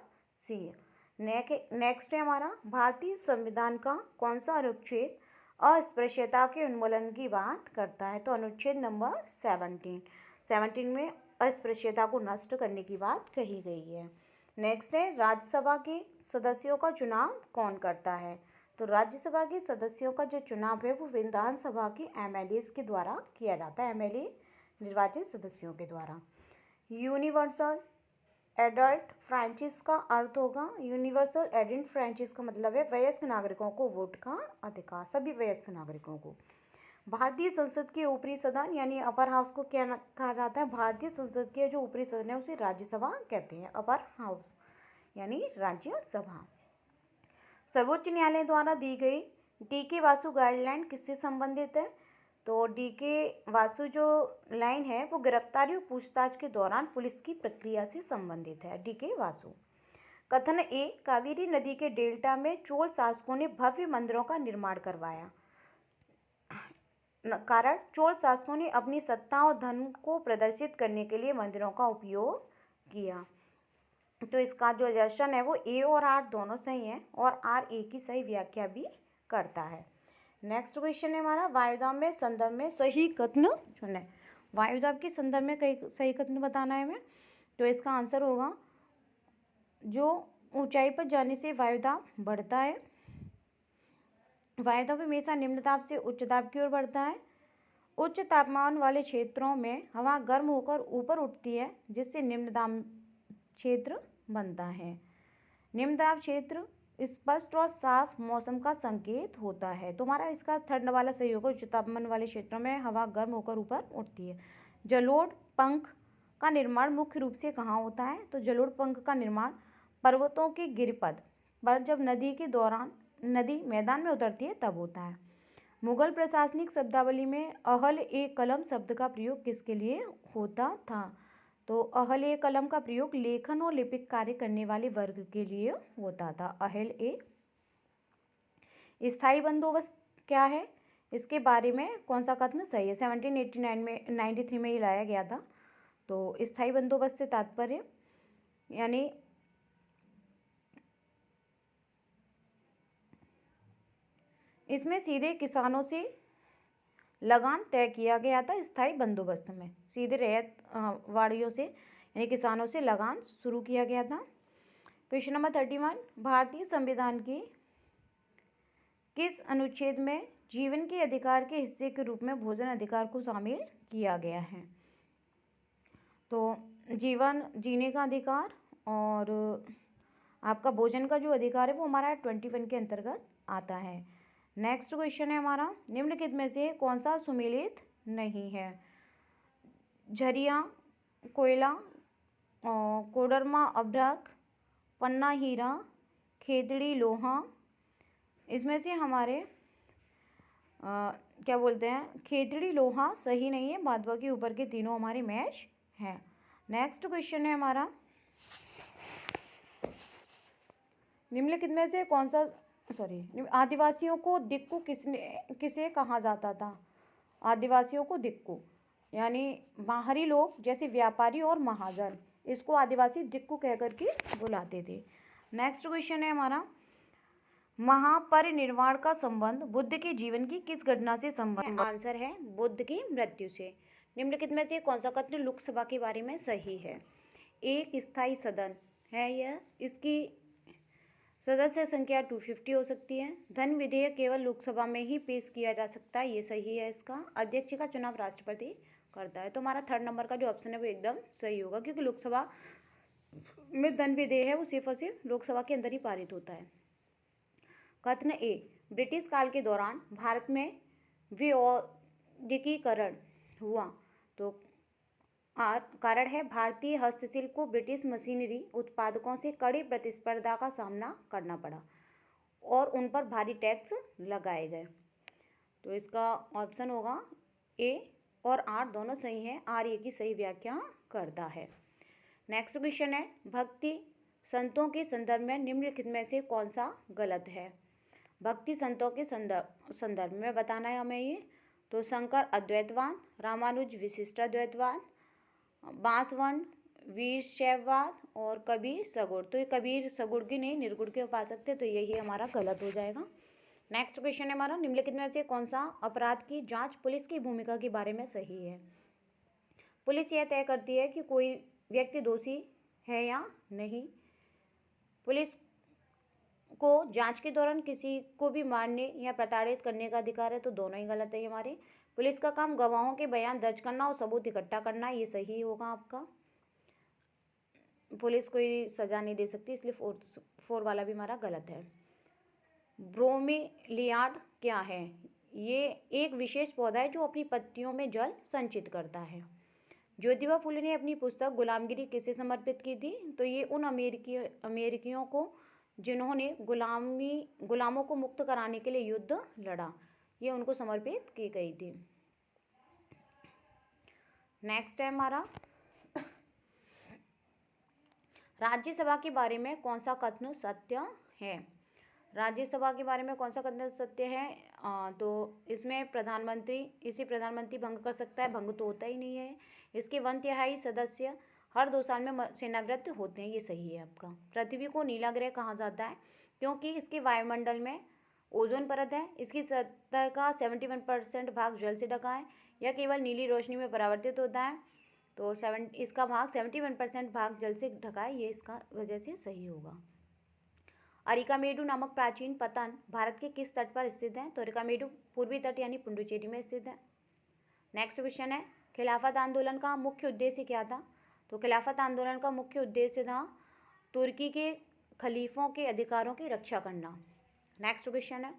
सिंह। नेक्स्ट है हमारा भारतीय संविधान का कौन सा अनुच्छेद अस्पृश्यता के उन्मूलन की बात करता है? तो अनुच्छेद नंबर 17 में अस्पृश्यता को नष्ट करने की बात कही गई है। नेक्स्ट है राज्यसभा के सदस्यों का चुनाव कौन करता है? तो राज्यसभा के सदस्यों का जो चुनाव है वो विधानसभा के एमएलए के द्वारा किया जाता है, एमएलए निर्वाचित सदस्यों के द्वारा। यूनिवर्सल एडल्ट फ्रेंचाइज का अर्थ होगा, यूनिवर्सल एडल्ट फ्रेंचाइज का मतलब है वयस्क नागरिकों को वोट का अधिकार, सभी वयस्क नागरिकों को। भारतीय संसद के ऊपरी सदन यानी अपर हाउस को क्या कहा जाता है? भारतीय संसद के जो ऊपरी सदन है उसे राज्यसभा कहते हैं, अपर हाउस यानी राज्यसभा। सर्वोच्च न्यायालय द्वारा दी गई डी.के. वासु गाइडलाइन किससे संबंधित है? तो डी.के. वासु जो लाइन है वो गिरफ्तारी और पूछताछ के दौरान पुलिस की प्रक्रिया से संबंधित है, डी.के. वासु। कथन ए कावेरी नदी के डेल्टा में चोल शासकों ने भव्य मंदिरों का निर्माण करवाया। कारण चोल शासकों ने अपनी सत्ता और धन को प्रदर्शित करने के लिए मंदिरों का उपयोग किया। तो इसका जो दर्शन है वो ए और आर दोनों सही है और आर ए की सही व्याख्या भी करता है। नेक्स्ट क्वेश्चन है हमारा वायुदाब में संदर्भ में सही कथन चुनें। वायुदाब के संदर्भ में कई सही कथन बताना है हमें। तो इसका आंसर होगा जो ऊंचाई पर जाने से वायुदाब बढ़ता है। वायुदाब हमेशा निम्न दाब से उच्च दाब की ओर बढ़ता है। उच्च तापमान वाले क्षेत्रों में हवा गर्म होकर ऊपर उठती है जिससे निम्न दाब क्षेत्र बनता है। निम्न दाब क्षेत्र स्पष्ट और साफ मौसम का संकेत होता है। तो हमारा इसका थर्ड वाला सही होगा, उच्च तापमान वाले क्षेत्रों में हवा गर्म होकर ऊपर उठती है। जलोढ़ पंख का निर्माण मुख्य रूप से कहाँ होता है? तो जलोढ़ पंख का निर्माण पर्वतों के गिरिपथ पर जब नदी मैदान में उतरती है तब होता है। मुगल प्रशासनिक शब्दावली में अहल ए कलम शब्द का प्रयोग किसके लिए होता था? तो अहल ए कलम का प्रयोग लेखन और लिपिक कार्य करने वाले वर्ग के लिए होता था। अहल ए स्थायी बंदोबस्त क्या है, इसके बारे में कौन सा कथन सही है? 1789 में 93 में ही लाया गया था। तो स्थायी बंदोबस्त से तात्पर्य यानी इसमें सीधे किसानों से लगान तय किया गया था। स्थायी बंदोबस्त में सीधे रैयत वाड़ियों से यानी किसानों से लगान शुरू किया गया था। क्वेश्चन नंबर 31, भारतीय संविधान की किस अनुच्छेद में जीवन के अधिकार के हिस्से के रूप में भोजन अधिकार को शामिल किया गया है? तो जीवन जीने का अधिकार और आपका भोजन का जो अधिकार है वो हमारा 21 के अंतर्गत आता है। नेक्स्ट क्वेश्चन है हमारा, निम्नलिखित में से कौन सा सुमेलित नहीं है? झरिया, कोयला, कोडरमा अभ्रक, पन्ना हीरा, खेतड़ी लोहा। इसमें से हमारे क्या बोलते हैं, खेतड़ी लोहा सही नहीं है, बाद बाकी ऊपर के तीनों हमारे मैच हैं। नेक्स्ट क्वेश्चन है हमारा, निम्नलिखित में से कौन सा आदिवासियों को दिक्कू किसे कहा जाता था? आदिवासियों को दिक्कू यानी बाहरी लोग जैसे व्यापारी और महाजन, इसको आदिवासी दिक्कू कहकर के बुलाते थे। नेक्स्ट क्वेश्चन है हमारा, महापरिनिर्वाण का संबंध बुद्ध के जीवन की किस घटना से संबंध? आंसर है बुद्ध की मृत्यु से। निम्नलिखित में से कौन सा कथन लोकसभा के बारे में सही है? एक स्थायी सदन है यह, इसकी सदस्य संख्या 250 हो सकती है। धन विधेयक केवल लोकसभा में ही पेश किया जा सकता है, ये सही है इसका। अध्यक्ष का चुनाव राष्ट्रपति करता है। तो हमारा 3rd नंबर का जो ऑप्शन है वो एकदम सही होगा, क्योंकि लोकसभा में धन विधेयक है वो सिर्फ और सिर्फ लोकसभा के अंदर ही पारित होता है। कथन ए, ब्रिटिश काल के दौरान भारत में विऔद्योगीकरण हुआ। तो कारण है भारतीय हस्तशिल्प को ब्रिटिश मशीनरी उत्पादकों से कड़ी प्रतिस्पर्धा का सामना करना पड़ा और उन पर भारी टैक्स लगाए गए। तो इसका ऑप्शन होगा ए और आर दोनों सही हैं। आर ए की सही व्याख्या करता है। नेक्स्ट क्वेश्चन है, भक्ति संतों के संदर्भ में निम्नलिखित में से कौन सा गलत है? भक्ति संतों के संदर्भ में बताना है हमें ये। तो शंकर अद्वैतवाद, रामानुज विशिष्टाद्वैतवाद, बांसवान वीरशैववाद और कबीर सगुण। तो ये कबीर सगुण की नहीं, निर्गुण के उपासक थे, तो यही हमारा गलत हो जाएगा। नेक्स्ट क्वेश्चन है हमारा, निम्नलिखित में से कौन सा अपराध की जांच पुलिस की भूमिका के बारे में सही है? पुलिस यह तय करती है कि कोई व्यक्ति दोषी है या नहीं। पुलिस को जांच के दौरान किसी को भी मारने या प्रताड़ित करने का अधिकार है, तो दोनों ही गलत है हमारे। पुलिस का काम गवाहों के बयान दर्ज करना और सबूत इकट्ठा करना, ये सही होगा आपका। पुलिस कोई सजा नहीं दे सकती, इसलिए 4 वाला भी हमारा गलत है। ब्रोमेलियाड क्या है? ये एक विशेष पौधा है जो अपनी पत्तियों में जल संचित करता है। ज्योतिबा फुले ने अपनी पुस्तक गुलामगिरी किसे समर्पित की थी? तो ये उन अमेरिकियों को जिन्होंने गुलामों को मुक्त कराने के लिए युद्ध लड़ा, ये उनको समर्पित की गई थी। नेक्स्ट है हमारा, राज्यसभा के बारे में कौन सा कथन सत्य है? राज्यसभा के बारे में कौन सा कथन सत्य है? तो इसमें प्रधानमंत्री भंग कर सकता है, भंग तो होता ही नहीं है। इसके 1/3 सदस्य हर 2 साल में सेनावृत्त होते हैं, ये सही है आपका। पृथ्वी को नीला ग्रह कहा जाता है क्योंकि इसके वायुमंडल में ओजोन परत है। इसकी सतह का 71% भाग जल से ढका है। यह केवल नीली रोशनी में परावर्तित होता है, तो इसका भाग 71% भाग जल से ढका है, ये इसका वजह से सही होगा। अरिकामेडु नामक प्राचीन पतन भारत के किस तट पर स्थित है? तो अरिकामेडु पूर्वी तट यानी पुडुचेरी में स्थित है। नेक्स्ट क्वेश्चन है, खिलाफत आंदोलन का मुख्य उद्देश्य क्या था? तो खिलाफत आंदोलन का मुख्य उद्देश्य था तुर्की के खलीफों के अधिकारों की रक्षा करना। नेक्स्ट क्वेश्चन है,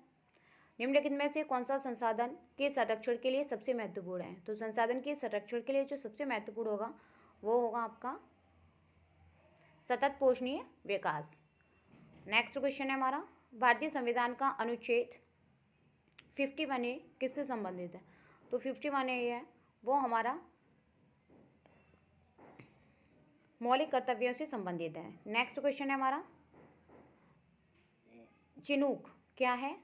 निम्नलिखित में से कौन सा संसाधन के संरक्षण के लिए सबसे महत्वपूर्ण है? तो संसाधन के संरक्षण के लिए जो सबसे महत्वपूर्ण होगा वो होगा आपका सतत पोषणीय विकास। नेक्स्ट क्वेश्चन है हमारा, भारतीय संविधान का अनुच्छेद 51A किससे संबंधित है? तो 51A है वो हमारा मौलिक कर्तव्यों से संबंधित है। नेक्स्ट क्वेश्चन है हमारा, चिनूक क्या है?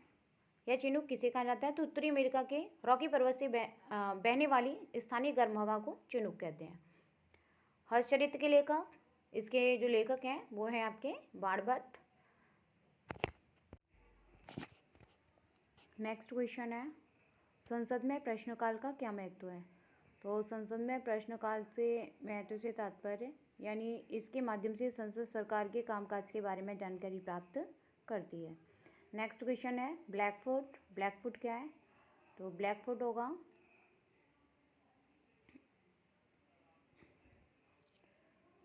या चिनूक किसे कहा जाता है? तो उत्तरी अमेरिका के रॉकी पर्वत से बहने वाली स्थानीय गर्म हवा को चिनूक कहते हैं। हर्षचरित्र के लेखक, इसके जो लेखक हैं वो हैं आपके बाणभट्ट। नेक्स्ट क्वेश्चन है, संसद में प्रश्नकाल का क्या महत्व है? तो संसद में प्रश्नकाल से महत्व से तात्पर्य यानी इसके माध्यम से संसद सरकार के कामकाज के बारे में जानकारी प्राप्त करती है। नेक्स्ट क्वेश्चन है, ब्लैकफुट। ब्लैकफुट क्या है? तो ब्लैकफुट होगा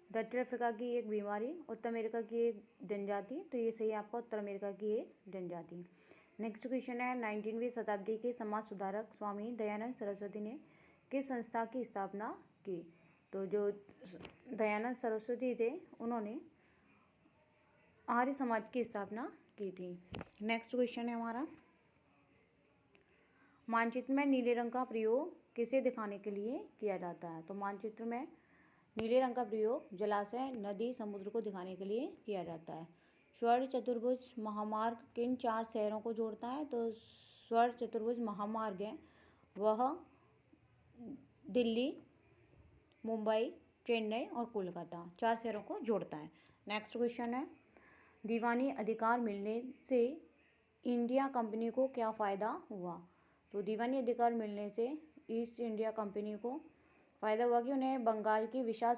दक्षिण अफ्रीका की एक बीमारी, उत्तर अमेरिका की एक जनजाति। तो ये सही आपका उत्तर अमेरिका की एक जनजाति। नेक्स्ट क्वेश्चन है, 19वीं शताब्दी के समाज सुधारक स्वामी दयानंद सरस्वती ने किस संस्था की स्थापना की? तो जो दयानंद सरस्वती थे उन्होंने आर्य समाज की स्थापना की थी। नेक्स्ट क्वेश्चन है हमारा, मानचित्र में नीले रंग का प्रयोग किसे दिखाने के लिए किया जाता है? तो मानचित्र में नीले रंग का प्रयोग जलाशय, नदी, समुद्र को दिखाने के लिए किया जाता है। स्वर्ण चतुर्भुज महामार्ग किन 4 शहरों को जोड़ता है? तो स्वर्ण चतुर्भुज महामार्ग है वह दिल्ली, मुंबई, चेन्नई और कोलकाता 4 शहरों को जोड़ता है। नेक्स्ट क्वेश्चन है, दीवानी अधिकार मिलने से इंडिया कंपनी को क्या फ़ायदा हुआ? तो दीवानी अधिकार मिलने से ईस्ट इंडिया कंपनी को फ़ायदा हुआ कि उन्हें बंगाल की विशाल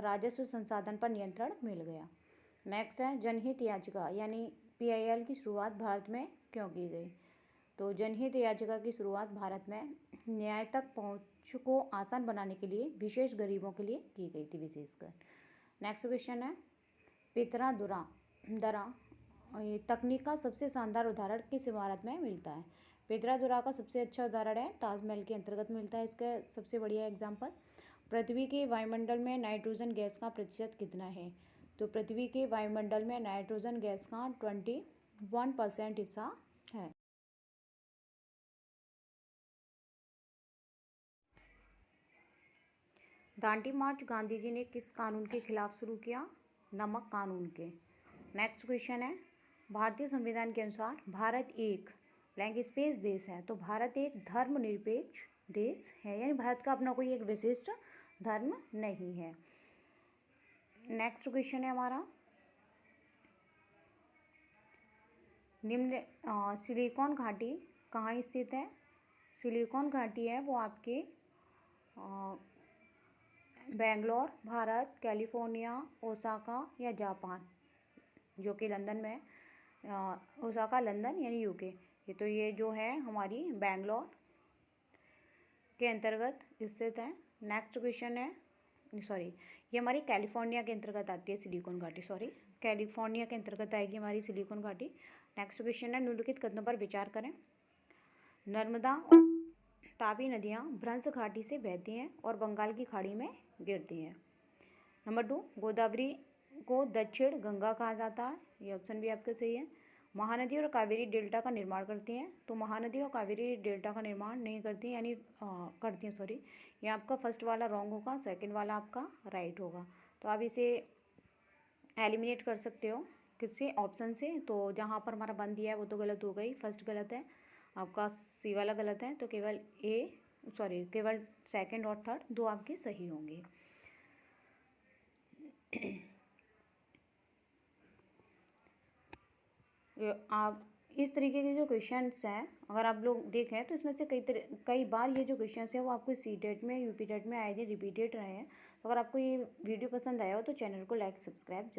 राजस्व संसाधन पर नियंत्रण मिल गया। नेक्स्ट है, जनहित याचिका यानी PIL की शुरुआत भारत में क्यों की गई? तो जनहित याचिका की शुरुआत भारत में न्याय तक पहुंच को आसान बनाने के लिए विशेष गरीबों के लिए की गई थी विशेषकर। नेक्स्ट क्वेश्चन है, पितरा दरा तकनीक का सबसे शानदार उदाहरण किस इमारत में मिलता है? पितरा दुरा का सबसे अच्छा उदाहरण है ताजमहल के अंतर्गत मिलता है। इसका सबसे बढ़िया एग्जाम्पल, पृथ्वी के वायुमंडल में नाइट्रोजन गैस का प्रतिशत कितना है? तो पृथ्वी के वायुमंडल में नाइट्रोजन गैस का 21% हिस्सा है। दांडी मार्च गांधी जी ने किस कानून के खिलाफ शुरू किया? नमक कानून के। नेक्स्ट क्वेश्चन है, भारतीय संविधान के अनुसार भारत एक ब्लैंक स्पेस देश है। तो भारत एक धर्मनिरपेक्ष देश है यानी भारत का अपना कोई एक विशिष्ट धर्म नहीं है। नेक्स्ट क्वेश्चन है हमारा, निम्न सिलिकॉन घाटी कहाँ स्थित है? सिलिकॉन घाटी है वो आपके बेंगलोर भारत, कैलिफोर्निया, ओसाका या जापान, जो कि लंदन में ओसाका लंदन यानी यूके। तो ये जो है हमारी बेंगलोर के अंतर्गत स्थित है। नेक्स्ट क्वेश्चन है, सॉरी ये हमारी कैलिफोर्निया के अंतर्गत आती है सिलिकॉन घाटी, सॉरी कैलिफोर्निया के अंतर्गत आएगी हमारी सिलिकॉन घाटी। नेक्स्ट क्वेश्चन है, निम्नलिखित कथनों पर विचार करें। नर्मदा और तापी नदियाँ भ्रंश घाटी से बहती हैं और बंगाल की खाड़ी में गिरती हैं। नंबर 2, गोदावरी को दक्षिण गंगा कहा जाता है, ये ऑप्शन भी आपका सही है। महानदी और कावेरी डेल्टा का निर्माण करती हैं। तो महानदी और कावेरी डेल्टा का निर्माण नहीं करती यानी करती हैं, सॉरी ये आपका फर्स्ट वाला रॉन्ग होगा, सेकंड वाला आपका राइट होगा। तो आप इसे एलिमिनेट कर सकते हो किससे? ऑप्शन से। तो जहाँ पर हमारा बन दिया है वो तो गलत हो गई, फर्स्ट गलत है आपका, सी वाला गलत है। तो केवल केवल सेकंड और थर्ड दो आपके सही होंगे। आप इस तरीके के जो क्वेश्चंस हैं अगर आप लोग देखें तो इसमें से कई बार ये जो क्वेश्चंस हैं वो आपको CTET में, UP टेट में आए थे, रिपीटेड रहे हैं। तो अगर आपको ये वीडियो पसंद आया हो तो चैनल को लाइक सब्सक्राइब